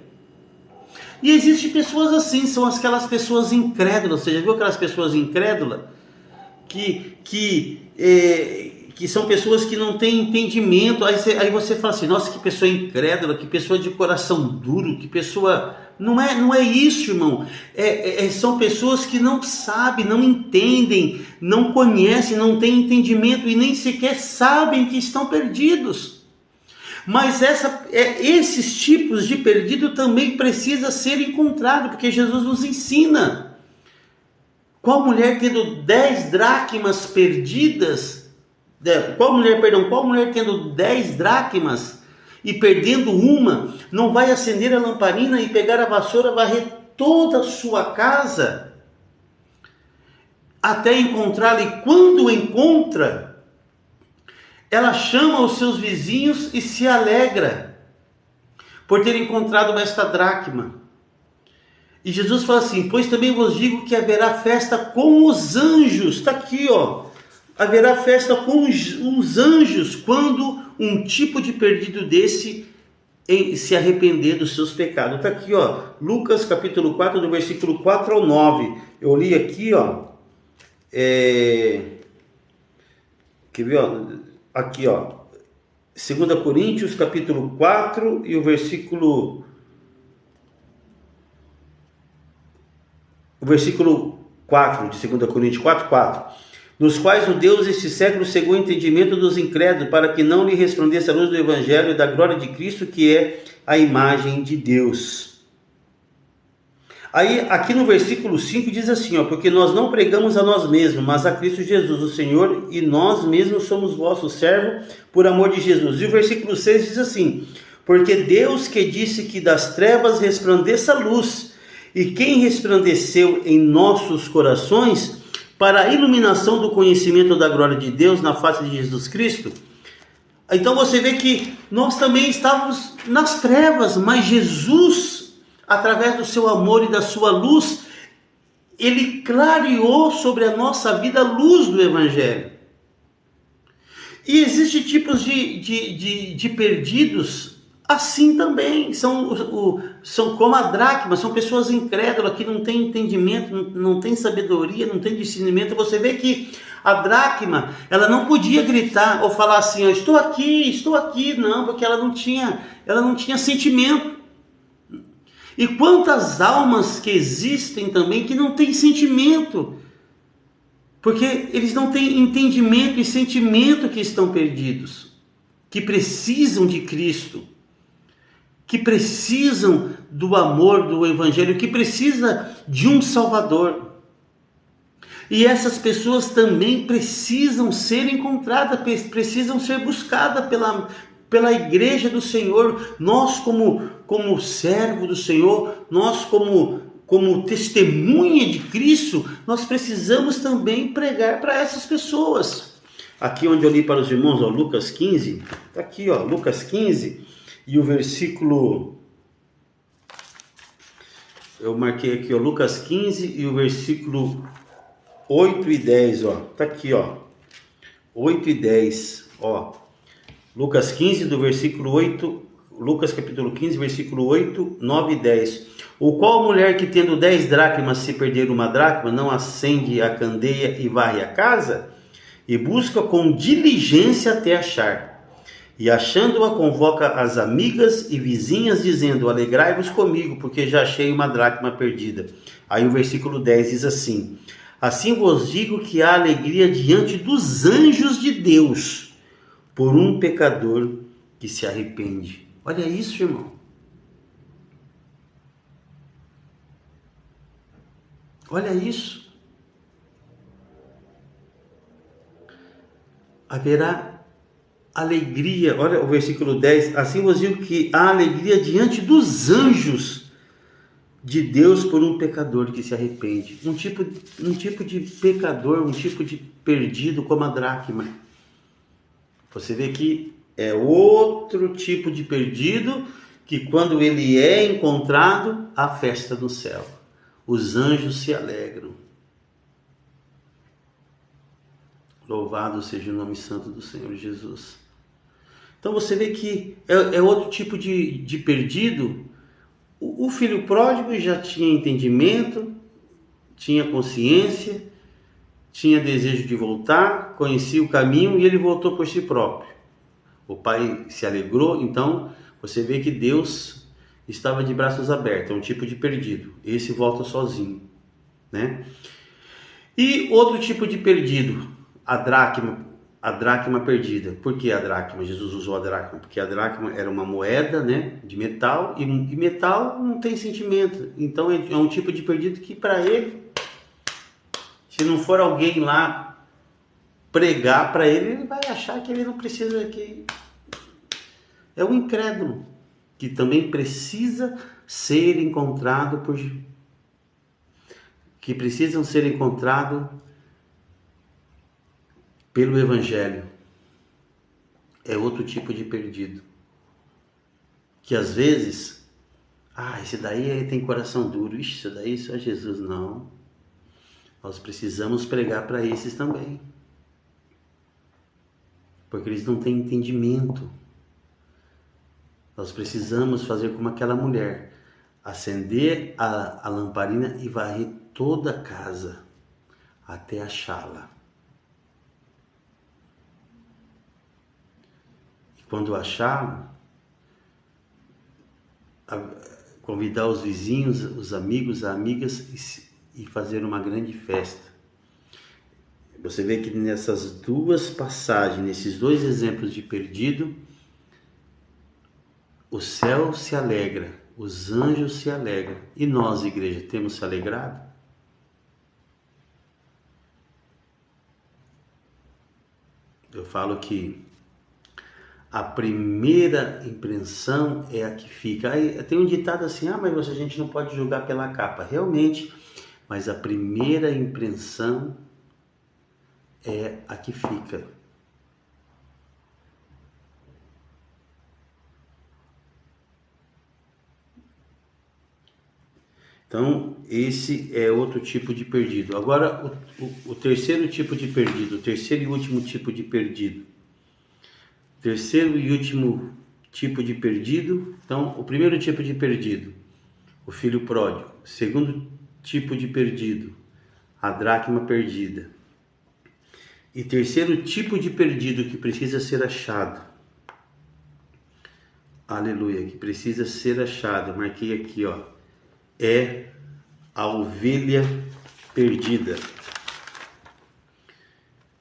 E existem pessoas assim, são aquelas pessoas incrédulas. Você já viu aquelas pessoas incrédulas? Que são pessoas que não têm entendimento. Aí você fala assim, nossa, que pessoa incrédula, que pessoa de coração duro, que pessoa... Não é isso, irmão. São pessoas que não sabem, não entendem, não conhecem, não têm entendimento e nem sequer sabem que estão perdidos. Mas esses tipos de perdido também precisa ser encontrado, porque Jesus nos ensina. Qual mulher tendo 10 dracmas perdidas, qual mulher tendo 10 dracmas e perdendo uma, não vai acender a lamparina e pegar a vassoura, varrer toda a sua casa, até encontrá-la? E quando encontra, ela chama os seus vizinhos e se alegra por ter encontrado esta dracma. E Jesus fala assim, pois também vos digo que haverá festa com os anjos. Está aqui, haverá festa com os anjos quando um tipo de perdido desse se arrepender dos seus pecados. Está aqui, Lucas capítulo 4, do versículo 4 ao 9. Eu li aqui, quer ver, aqui, 2 Coríntios capítulo 4 e o versículo 4 de 2 Coríntios 4, nos quais o Deus deste século cegou o entendimento dos incrédulos, para que não lhe resplandeça a luz do evangelho da glória de Cristo, que é a imagem de Deus. Aí, aqui no versículo 5 diz assim, porque nós não pregamos a nós mesmos, mas a Cristo Jesus, o Senhor, e nós mesmos somos vossos servos por amor de Jesus. E o versículo 6 diz assim, porque Deus que disse que das trevas resplandeça a luz, e quem resplandeceu em nossos corações para a iluminação do conhecimento da glória de Deus na face de Jesus Cristo. Então você vê que nós também estávamos nas trevas, mas Jesus, através do seu amor e da sua luz, ele clareou sobre a nossa vida a luz do evangelho. E existem tipos de perdidos assim também, são como a dracma, são pessoas incrédulas que não têm entendimento, não têm sabedoria, não têm discernimento. Você vê que a dracma, ela não podia gritar ou falar assim, estou aqui, não, porque ela não tinha sentimento. E quantas almas que existem também que não têm sentimento, porque eles não têm entendimento e sentimento, que estão perdidos, que precisam de Cristo, que precisam do amor do evangelho, que precisa de um Salvador. E essas pessoas também precisam ser encontradas, precisam ser buscadas pela igreja do Senhor. Nós como servo do Senhor, nós como testemunha de Cristo, nós precisamos também pregar para essas pessoas. Aqui onde eu li para os irmãos, ó, Lucas 15, está aqui, ó, Lucas 15, e o versículo... Eu marquei aqui, ó, Lucas 15 e o versículo 8 e 10, ó. Tá aqui, ó. 8 e 10, ó. Lucas 15 do versículo 8, Lucas capítulo 15, versículo 8, 9 e 10. O qual mulher que tendo 10 dracmas se perder uma dracma, não acende a candeia e varre a casa? E busca com diligência até achar. E achando-a, convoca as amigas e vizinhas, dizendo: alegrai-vos comigo, porque já achei uma dracma perdida. Aí o versículo 10 diz assim: assim vos digo que há alegria diante dos anjos de Deus por um pecador que se arrepende. Olha isso, irmão. Olha isso. Haverá alegria, olha o versículo 10, assim vos digo que há alegria diante dos anjos de Deus por um pecador que se arrepende. Um tipo de pecador, um tipo de perdido como a dracma. Você vê que é outro tipo de perdido que quando ele é encontrado, há festa no céu. Os anjos se alegram. Louvado seja o nome santo do Senhor Jesus. Então você vê que é outro tipo de perdido. O filho pródigo já tinha entendimento, tinha consciência, tinha desejo de voltar, conhecia o caminho e ele voltou por si próprio. O pai se alegrou, então você vê que Deus estava de braços abertos, é um tipo de perdido. Esse volta sozinho, né? E outro tipo de perdido, a dracma perdida. Por que a dracma? Jesus usou a dracma porque a dracma era uma moeda, né, de metal, e metal não tem sentimento. Então é um tipo de perdido que para ele, se não for alguém lá pregar para ele, ele vai achar que ele não precisa, que é um incrédulo que também precisa ser encontrado que precisam ser encontrados pelo Evangelho. É outro tipo de perdido. Que às vezes, esse daí tem coração duro, isso daí só Jesus. Não. Nós precisamos pregar para esses também. Porque eles não têm entendimento. Nós precisamos fazer como aquela mulher. Acender a lamparina e varrer toda a casa até achá-la. Quando achar, convidar os vizinhos, os amigos, as amigas e fazer uma grande festa. Você vê que nessas duas passagens, nesses dois exemplos de perdido, o céu se alegra, os anjos se alegram. E nós, igreja, temos se alegrado? Eu falo que a primeira impressão é a que fica. Aí tem um ditado assim: mas a gente não pode julgar pela capa. Realmente, mas a primeira impressão é a que fica. Então, esse é outro tipo de perdido. Agora, o terceiro tipo de perdido, o terceiro e último tipo de perdido. Terceiro e último tipo de perdido. Então, o primeiro tipo de perdido, o filho pródigo. Segundo tipo de perdido, a dracma perdida. E terceiro tipo de perdido que precisa ser achado. Aleluia, que precisa ser achado. Marquei aqui, ó. É a ovelha perdida.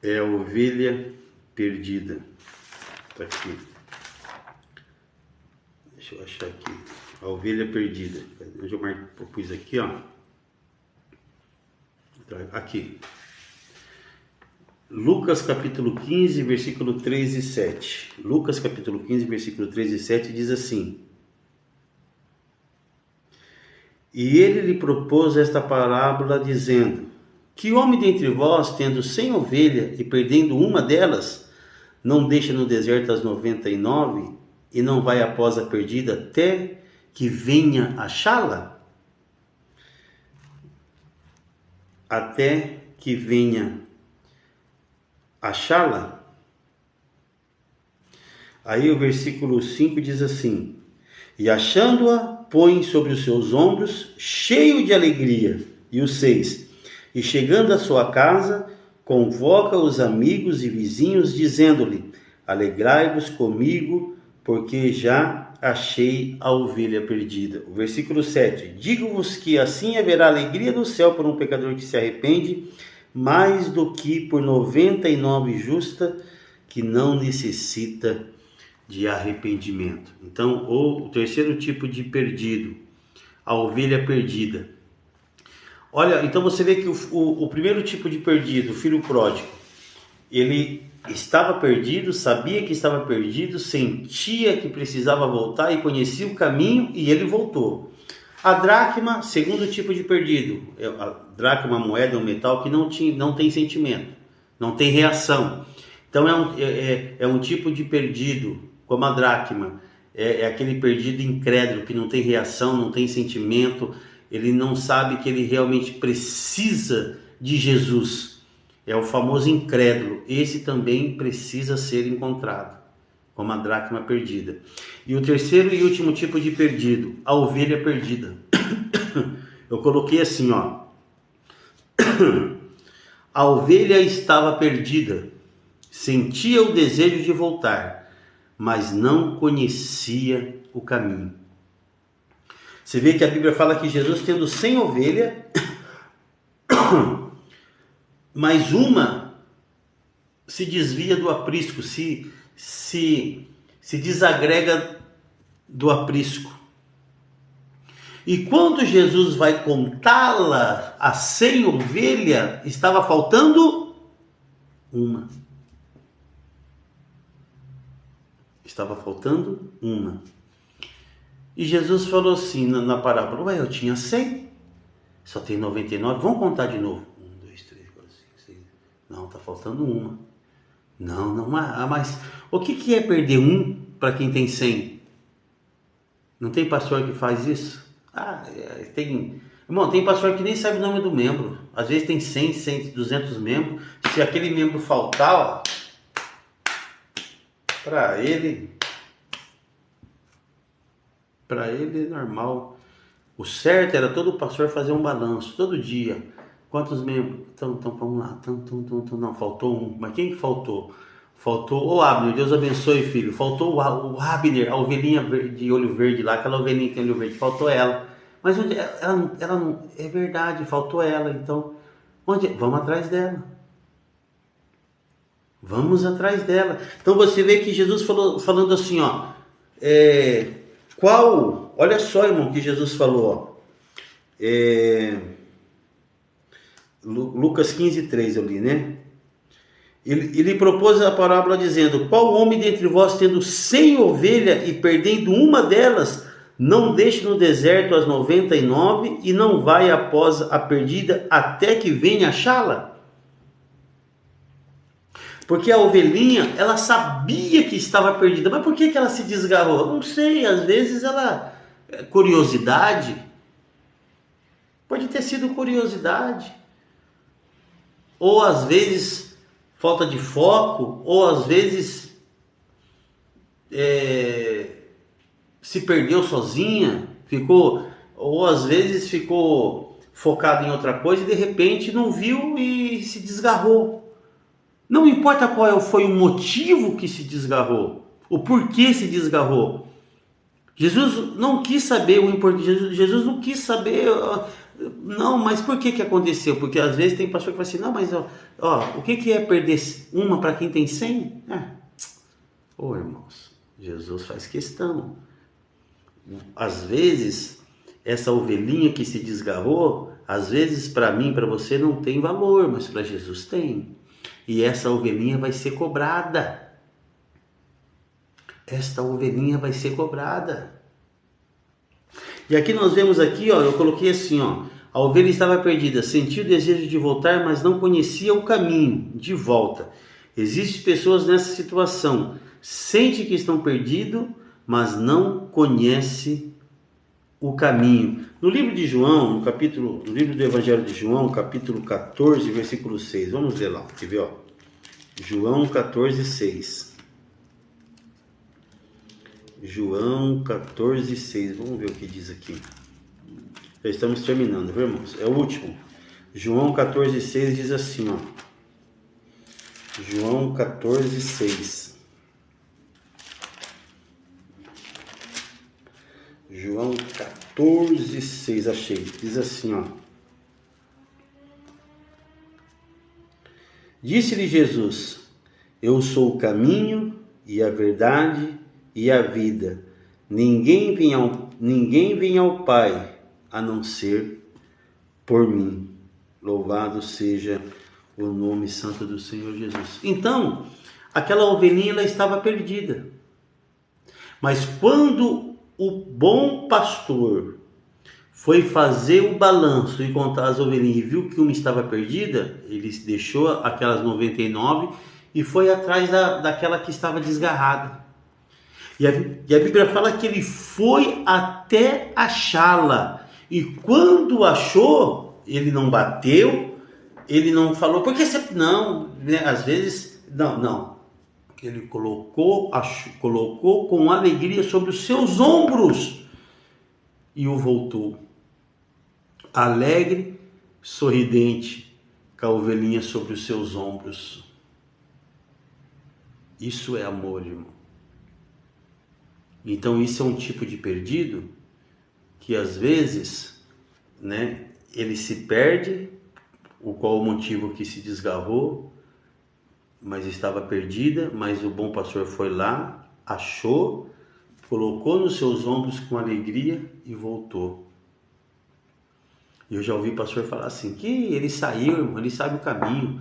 É a ovelha perdida. Tá aqui. Deixa eu achar aqui. A ovelha perdida. Onde eu pus aqui, ó. Aqui. Lucas capítulo 15, versículo 3 e 7. Lucas capítulo 15, versículo 3 e 7 diz assim: E ele lhe propôs esta parábola, dizendo: Que homem dentre vós, tendo 100 ovelhas e perdendo uma delas, não deixa no deserto as 99 e não vai após a perdida até que venha achá-la? Até que venha achá-la? Aí o versículo 5 diz assim: E achando-a, põe sobre os seus ombros, cheio de alegria. E o 6: E chegando à sua casa, convoca os amigos e vizinhos, dizendo-lhe: Alegrai-vos comigo, porque já achei a ovelha perdida. O versículo 7: Digo-vos que assim haverá alegria no céu por um pecador que se arrepende, mais do que por 99 justa que não necessita de arrependimento. Então, o terceiro tipo de perdido, a ovelha perdida. Olha, então você vê que o primeiro tipo de perdido, o filho pródigo, ele estava perdido, sabia que estava perdido, sentia que precisava voltar e conhecia o caminho e ele voltou. A dracma, segundo tipo de perdido, a dracma, uma moeda, um metal que não tem sentimento, não tem reação. Então é um tipo de perdido, como a dracma, é aquele perdido incrédulo que não tem reação, não tem sentimento, ele não sabe que ele realmente precisa de Jesus. É o famoso incrédulo. Esse também precisa ser encontrado, como a dracma perdida. E o terceiro e último tipo de perdido, a ovelha perdida. Eu coloquei assim, ó. A ovelha estava perdida, sentia o desejo de voltar, mas não conhecia o caminho. Você vê que a Bíblia fala que Jesus, tendo 100 ovelhas, mas uma se desvia do aprisco, se desagrega do aprisco. E quando Jesus vai contá-la, a 100 ovelhas, estava faltando uma. Estava faltando uma. E Jesus falou assim na parábola: Ué, eu tinha 100, só tem 99, vamos contar de novo. 1, 2, 3, 4, 5, 6. Não, está faltando uma. Não, mas o que é perder um para quem tem 100? Não tem pastor que faz isso? Irmão, tem pastor que nem sabe o nome do membro. Às vezes tem 100, 200 membros. Se aquele membro faltar, ó, para ele é normal. O certo era todo pastor fazer um balanço todo dia. Quantos membros? Então vamos lá. Não, faltou um. Mas quem que faltou? Faltou o Abner, Deus abençoe, filho. Faltou o Abner, a ovelhinha de olho verde lá, aquela ovelhinha que tem olho verde, faltou ela. Mas ela não, é verdade, faltou ela. Então, vamos atrás dela. Vamos atrás dela. Então você vê que Jesus falando assim, ó. Olha só, irmão, que Jesus falou, ó. Lucas 15:3 eu li, né? Ele propôs a parábola dizendo: Qual homem dentre vós, tendo 100 ovelhas e perdendo uma delas, não deixa no deserto as 99 e não vai após a perdida até que venha achá-la? Porque a ovelhinha, ela sabia que estava perdida, mas por que ela se desgarrou? Não sei, às vezes curiosidade, pode ter sido curiosidade, ou às vezes falta de foco, ou às vezes se perdeu sozinha, ou às vezes ficou focado em outra coisa e de repente não viu e se desgarrou. Não importa qual foi o motivo que se desgarrou, o porquê se desgarrou. Jesus não quis saber o importante. Jesus não quis saber. Não, mas por que aconteceu? Porque às vezes tem pastor que fala assim: não, mas o que é perder uma para quem tem 100? Irmãos, Jesus faz questão. Às vezes, essa ovelhinha que se desgarrou, às vezes para mim, para você não tem valor, mas para Jesus tem. e essa ovelhinha vai ser cobrada. Esta ovelhinha vai ser cobrada. E aqui nós vemos aqui, ó, eu coloquei assim, ó, a ovelha estava perdida, sentiu o desejo de voltar, mas não conhecia o caminho de volta. Existem pessoas nessa situação, sente que estão perdidos, mas não conhece o caminho. No livro de João, no livro do Evangelho de João, capítulo 14, versículo 6, vamos ler lá, quer ver, ó? João 14, 6. João 14, 6. Vamos ver o que diz aqui. Já estamos terminando, viu, irmãos? É o último. João 14, 6 diz assim, ó. João 14, 6. João 14, 6. Achei. Diz assim, ó. Disse-lhe Jesus: eu sou o caminho e a verdade e a vida. Ninguém vem ao Pai a não ser por mim. Louvado seja o nome santo do Senhor Jesus. Então, aquela ovelhinha ela estava perdida. Mas quando o bom pastor foi fazer o balanço e contar as ovelhinhas e viu que uma estava perdida, ele deixou aquelas 99 e foi atrás daquela que estava desgarrada. E a Bíblia fala que ele foi até achá-la. E quando achou, ele não bateu, ele não falou, porque você... Não, né? Às vezes, não. Ele colocou com alegria sobre os seus ombros e o voltou. Alegre, sorridente, com a ovelhinha sobre os seus ombros. Isso é amor, irmão. Então isso é um tipo de perdido que às vezes, né, ele se perde, qual o motivo que se desgarrou, mas estava perdida, mas o bom pastor foi lá, achou, colocou nos seus ombros com alegria e voltou. Eu já ouvi o pastor falar assim, que ele saiu, irmão, ele sabe o caminho,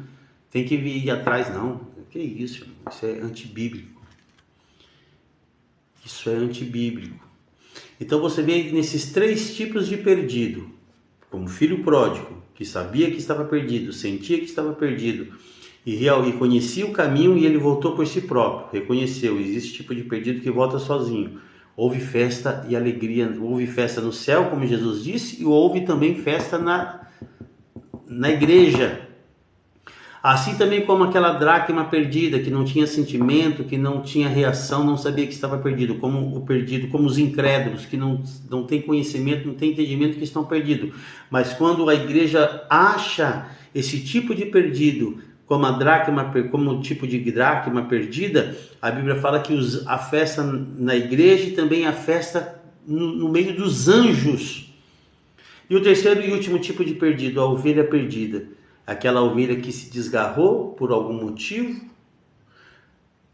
tem que ir atrás. Não, que isso, irmão? Isso é antibíblico. Isso é antibíblico. Então você vê nesses três tipos de perdido, como filho pródigo, que sabia que estava perdido, sentia que estava perdido, e conhecia o caminho e ele voltou por si próprio, reconheceu. Existe tipo de perdido que volta sozinho. Houve festa e alegria, houve festa no céu, como Jesus disse, e houve também festa na igreja. Assim também como aquela dracma perdida, que não tinha sentimento, que não tinha reação, não sabia que estava perdido, como os incrédulos, que não têm conhecimento, não têm entendimento, que estão perdidos. Mas quando a igreja acha esse tipo de perdido, como o tipo de dracma perdida, a Bíblia fala que a festa na igreja e também a festa no meio dos anjos. E o terceiro e último tipo de perdido, a ovelha perdida. Aquela ovelha que se desgarrou por algum motivo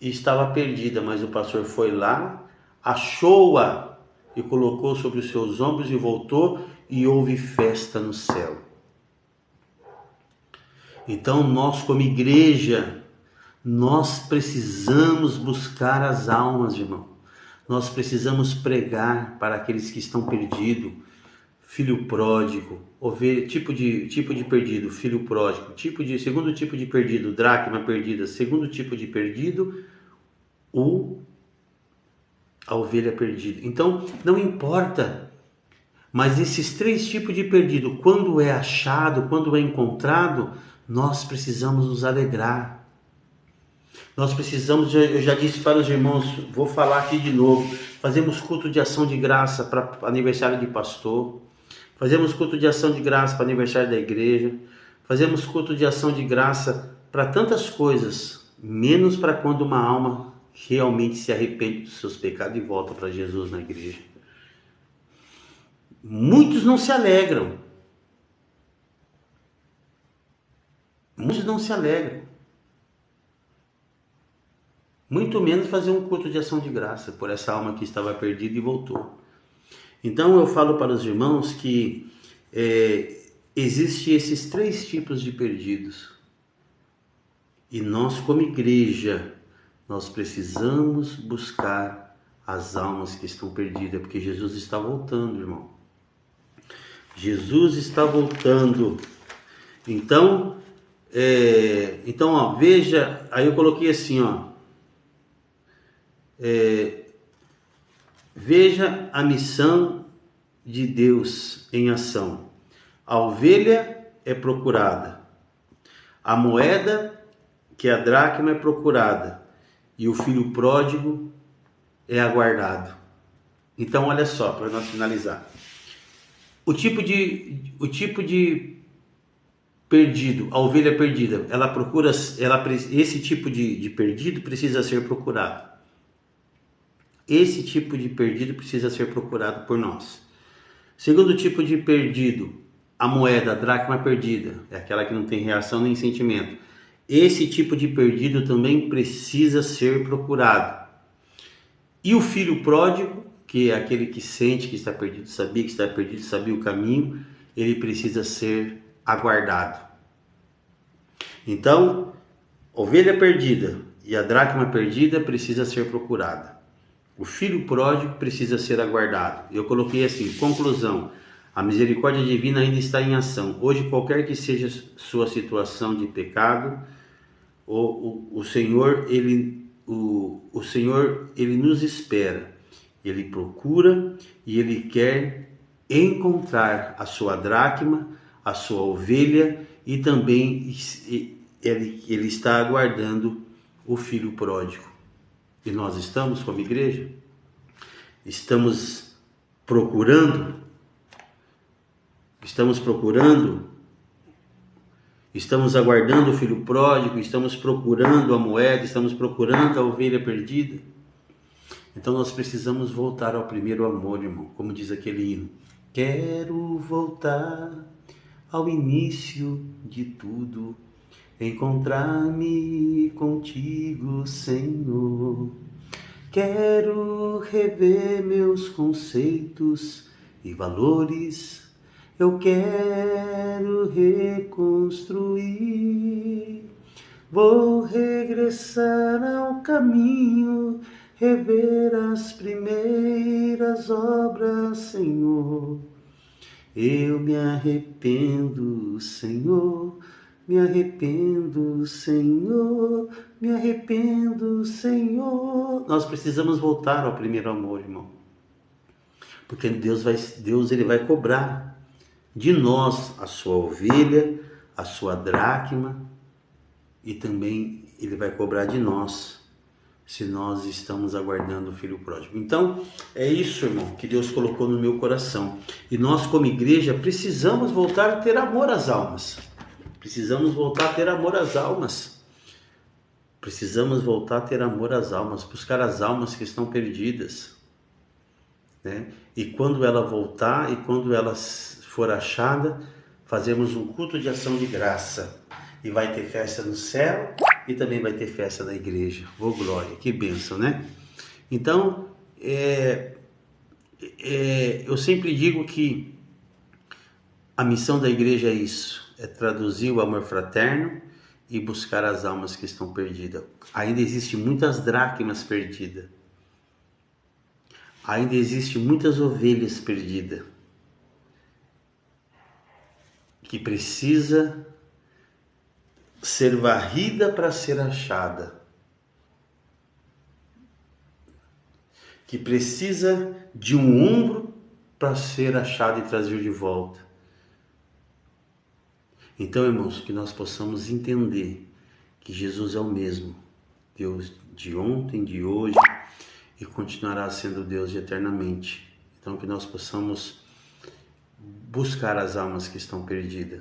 e estava perdida, mas o pastor foi lá, achou-a e colocou sobre os seus ombros e voltou, e houve festa no céu. Então nós, como igreja, nós precisamos buscar as almas, irmão. Nós precisamos pregar para aqueles que estão perdidos. Filho pródigo, tipo de perdido, filho pródigo, segundo tipo de perdido, dracma perdida, segundo tipo de perdido, a ovelha perdida. Então, não importa, mas esses três tipos de perdido, quando é achado, quando é encontrado, nós precisamos nos alegrar. Nós precisamos, eu já disse para os irmãos, vou falar aqui de novo, fazemos culto de ação de graça para aniversário de pastor. Fazemos culto de ação de graça para aniversário da igreja. Fazemos culto de ação de graça para tantas coisas, menos para quando uma alma realmente se arrepende dos seus pecados e volta para Jesus na igreja. Muitos não se alegram. Muitos não se alegram. Muito menos fazer um culto de ação de graça por essa alma que estava perdida e voltou. Então eu falo para os irmãos que existem esses três tipos de perdidos. E nós, como igreja, nós precisamos buscar as almas que estão perdidas, porque Jesus está voltando, irmão. Jesus está voltando. Então, veja, aí eu coloquei assim, veja a missão de Deus em ação. A ovelha é procurada, a moeda, que é a dracma, é procurada, e o filho pródigo é aguardado. Então, olha só, para nós finalizar. O tipo de perdido, a ovelha perdida, esse tipo de perdido precisa ser procurado. Esse tipo de perdido precisa ser procurado por nós. Segundo tipo de perdido, a moeda, a dracma perdida, é aquela que não tem reação nem sentimento. Esse tipo de perdido também precisa ser procurado. E o filho pródigo, que é aquele que sente que está perdido, sabia que está perdido, sabia o caminho, ele precisa ser aguardado. Então, ovelha perdida e a dracma perdida precisa ser procurada. O filho pródigo precisa ser aguardado. Eu coloquei assim, conclusão: a misericórdia divina ainda está em ação. Hoje, qualquer que seja sua situação de pecado, o Senhor, ele nos espera. Ele procura e ele quer encontrar a sua dracma, a sua ovelha, e também ele está aguardando o filho pródigo. E nós estamos, como igreja, estamos procurando, estamos aguardando o filho pródigo, estamos procurando a moeda, estamos procurando a ovelha perdida. Então nós precisamos voltar ao primeiro amor, irmão, como diz aquele hino. Quero voltar ao início de tudo, encontrar-me contigo, Senhor. Quero rever meus conceitos e valores, eu quero reconstruir. Vou regressar ao caminho, rever as primeiras obras, Senhor. Eu me arrependo, Senhor, me arrependo, Senhor, me arrependo, Senhor. Nós precisamos voltar ao primeiro amor, irmão. Porque Deus ele vai cobrar de nós a sua ovelha, a sua dracma, e também ele vai cobrar de nós se nós estamos aguardando o filho pródigo. Então, é isso, irmão, que Deus colocou no meu coração. E nós, como igreja, precisamos voltar a ter amor às almas. Precisamos voltar a ter amor às almas. Precisamos voltar a ter amor às almas, buscar as almas que estão perdidas, né? E quando ela voltar e quando ela for achada, fazemos um culto de ação de graça. E vai ter festa no céu e também vai ter festa na igreja. Ô glória, que bênção, né? Então, eu sempre digo que a missão da igreja é isso, é traduzir o amor fraterno e buscar as almas que estão perdidas. Ainda existem muitas dracmas perdidas. Ainda existem muitas ovelhas perdidas que precisa ser varrida para ser achada, que precisa de um ombro para ser achada e trazer de volta. Então, irmãos, que nós possamos entender que Jesus é o mesmo, Deus de ontem, de hoje, e continuará sendo Deus de eternamente. Então, que nós possamos buscar as almas que estão perdidas.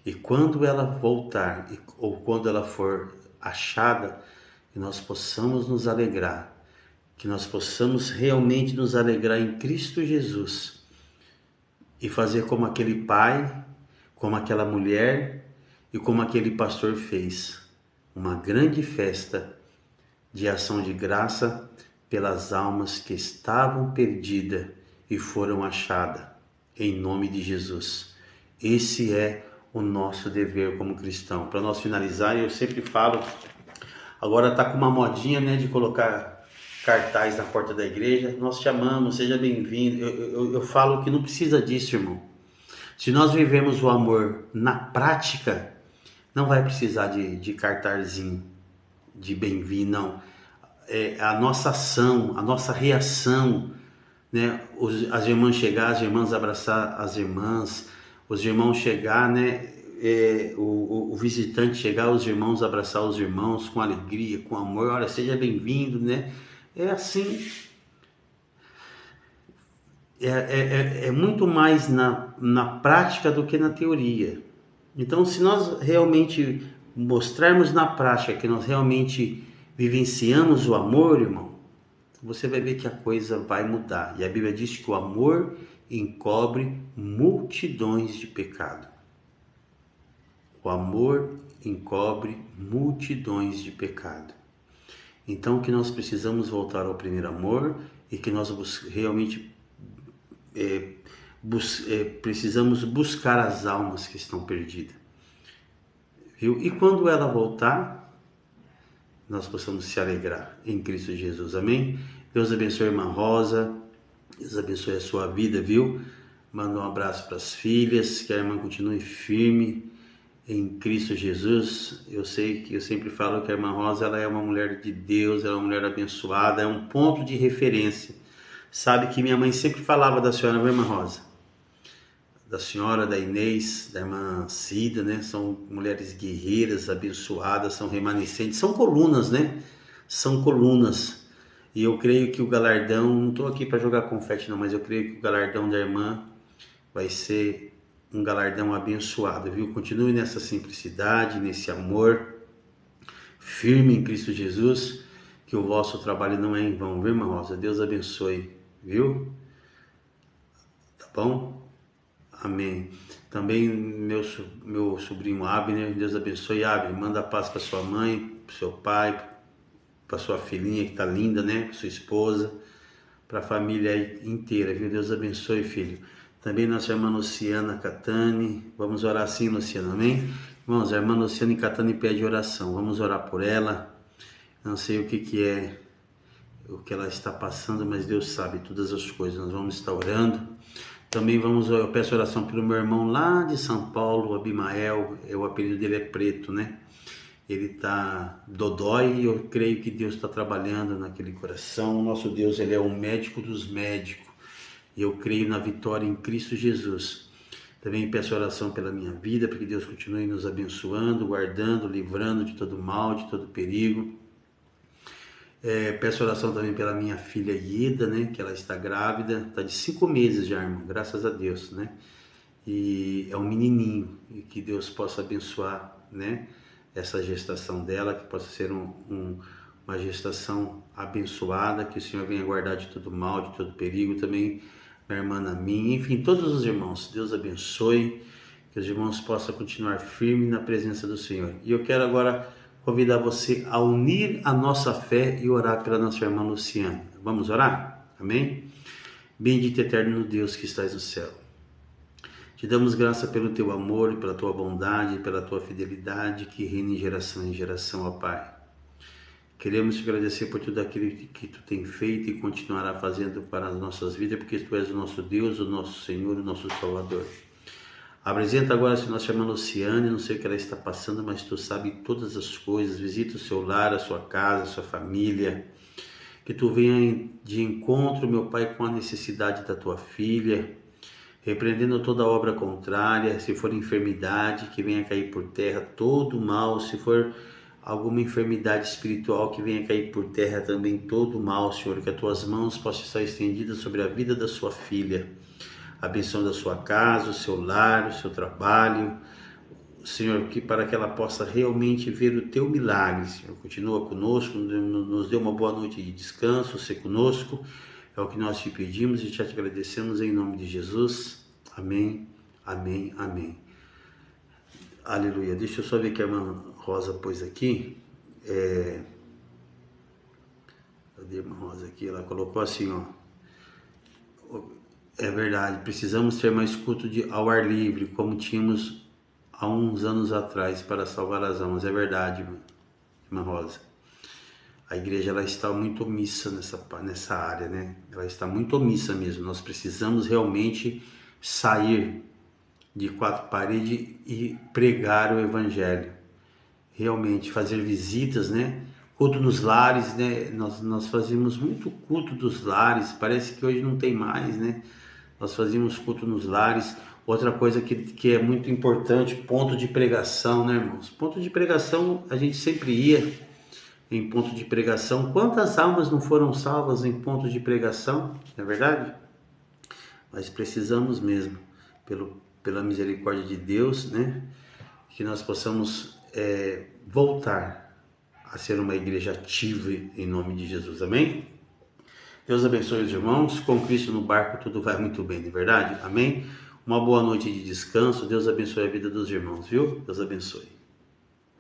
E quando ela voltar, ou quando ela for achada, que nós possamos nos alegrar, que nós possamos realmente nos alegrar em Cristo Jesus e fazer como aquele pai, como aquela mulher e como aquele pastor fez, uma grande festa de ação de graça pelas almas que estavam perdidas e foram achadas, em nome de Jesus. Esse é o nosso dever como cristão. Para nós finalizar, eu sempre falo, agora tá com uma modinha, né, de colocar cartaz na porta da igreja, nós te amamos, seja bem-vindo. Eu falo que não precisa disso, irmão. Se nós vivemos o amor na prática, não vai precisar de cartazinho, de bem-vindo, não. É a nossa ação, a nossa reação, né? As irmãs chegar, as irmãs abraçar as irmãs, os irmãos chegar, né? O visitante chegar, os irmãos abraçar os irmãos com alegria, com amor. Olha, seja bem-vindo, né? É assim, é muito mais na prática do que na teoria. Então, se nós realmente mostrarmos na prática que nós realmente vivenciamos o amor, irmão, você vai ver que a coisa vai mudar. E a Bíblia diz que o amor encobre multidões de pecado. O amor encobre multidões de pecado. Então, que nós precisamos voltar ao primeiro amor e que nós realmente precisamos buscar as almas que estão perdidas. Viu? E quando ela voltar, nós possamos se alegrar em Cristo Jesus. Amém? Deus abençoe a irmã Rosa. Deus abençoe a sua vida, viu? Manda um abraço para as filhas, que a irmã continue firme em Cristo Jesus. Eu sei que eu sempre falo que a irmã Rosa, ela é uma mulher de Deus, ela é uma mulher abençoada, é um ponto de referência. Sabe que minha mãe sempre falava da senhora, viu, irmã Rosa? Da senhora, da Inês, da irmã Cida, né? São mulheres guerreiras, abençoadas, são remanescentes, são colunas, né? São colunas. E eu creio que o galardão, não estou aqui para jogar confete não, mas eu creio que o galardão da irmã vai ser um galardão abençoado, viu? Continue nessa simplicidade, nesse amor, firme em Cristo Jesus, que o vosso trabalho não é em vão, viu, irmã Rosa? Deus abençoe, viu? Tá bom? Amém. Também meu sobrinho Abner, Deus abençoe. Abner, manda paz para sua mãe, para seu pai, para sua filhinha que tá linda, né? Para sua esposa, para a família inteira, viu? Deus abençoe, filho. Também nossa irmã Luciana Catani, vamos orar assim, Luciana, amém? Irmãos, a irmã Luciana Catani pede oração, vamos orar por ela. Não sei o que é, o que ela está passando, mas Deus sabe todas as coisas, nós vamos estar orando. Também eu peço oração pelo meu irmão lá de São Paulo, o Abimael, o apelido dele é Preto, né? Ele tá dodói e eu creio que Deus está trabalhando naquele coração. O nosso Deus, ele é o médico dos médicos. E eu creio na vitória em Cristo Jesus. Também peço oração pela minha vida, para que Deus continue nos abençoando, guardando, livrando de todo mal, de todo perigo. Peço oração também pela minha filha Ida, né? Que ela está grávida, está de 5 meses já, irmão, graças a Deus, né? E é um menininho, e que Deus possa abençoar, né? Essa gestação dela, que possa ser uma gestação abençoada, que o Senhor venha guardar de todo mal, de todo perigo. Também minha irmã Namin, enfim, todos os irmãos, Deus abençoe, que os irmãos possam continuar firmes na presença do Senhor. E eu quero agora convidar você a unir a nossa fé e orar pela nossa irmã Luciana. Vamos orar? Amém? Bendito e eterno Deus que estás no céu. Te damos graça pelo teu amor, pela tua bondade, pela tua fidelidade que reina em geração, ó Pai. Queremos te agradecer por tudo aquilo que tu tem feito e continuará fazendo para as nossas vidas, porque tu és o nosso Deus, o nosso Senhor, o nosso Salvador. Apresenta agora a nossa irmã Luciane, não sei o que ela está passando, mas tu sabe todas as coisas. Visita o seu lar, a sua casa, a sua família. Que tu venha de encontro, meu Pai, com a necessidade da tua filha, repreendendo toda obra contrária. Se for enfermidade, que venha cair por terra todo mal. Se for alguma enfermidade espiritual, que venha cair por terra também todo mal, Senhor. Que as tuas mãos possam estar estendidas sobre a vida da sua filha. A benção da sua casa, o seu lar, o seu trabalho, Senhor, para que ela possa realmente ver o teu milagre, Senhor. Continua conosco, nos dê uma boa noite de descanso, ser conosco, é o que nós te pedimos e já te agradecemos em nome de Jesus. Amém, amém, amém. Aleluia. Deixa eu só ver que a irmã Rosa pôs aqui. Cadê a irmã Rosa aqui? Ela colocou assim, ó. É verdade, precisamos ter mais culto ao ar livre, como tínhamos há uns anos atrás para salvar as almas. É verdade, irmã Rosa. A igreja ela está muito omissa nessa área, né? Ela está muito omissa mesmo. Nós precisamos realmente sair de quatro paredes e pregar o evangelho. Realmente fazer visitas, né? Culto nos lares, né? Nós fazíamos muito culto dos lares. Parece que hoje não tem mais, né? Nós fazíamos culto nos lares. Outra coisa que é muito importante, ponto de pregação, né, irmãos? Ponto de pregação, a gente sempre ia em ponto de pregação. Quantas almas não foram salvas em ponto de pregação? Não é verdade? Mas precisamos mesmo, pela misericórdia de Deus, né? Que nós possamos voltar a ser uma igreja ativa em nome de Jesus. Amém? Deus abençoe os irmãos. Com Cristo no barco tudo vai muito bem, não é verdade? Amém? Uma boa noite de descanso. Deus abençoe a vida dos irmãos, viu? Deus abençoe.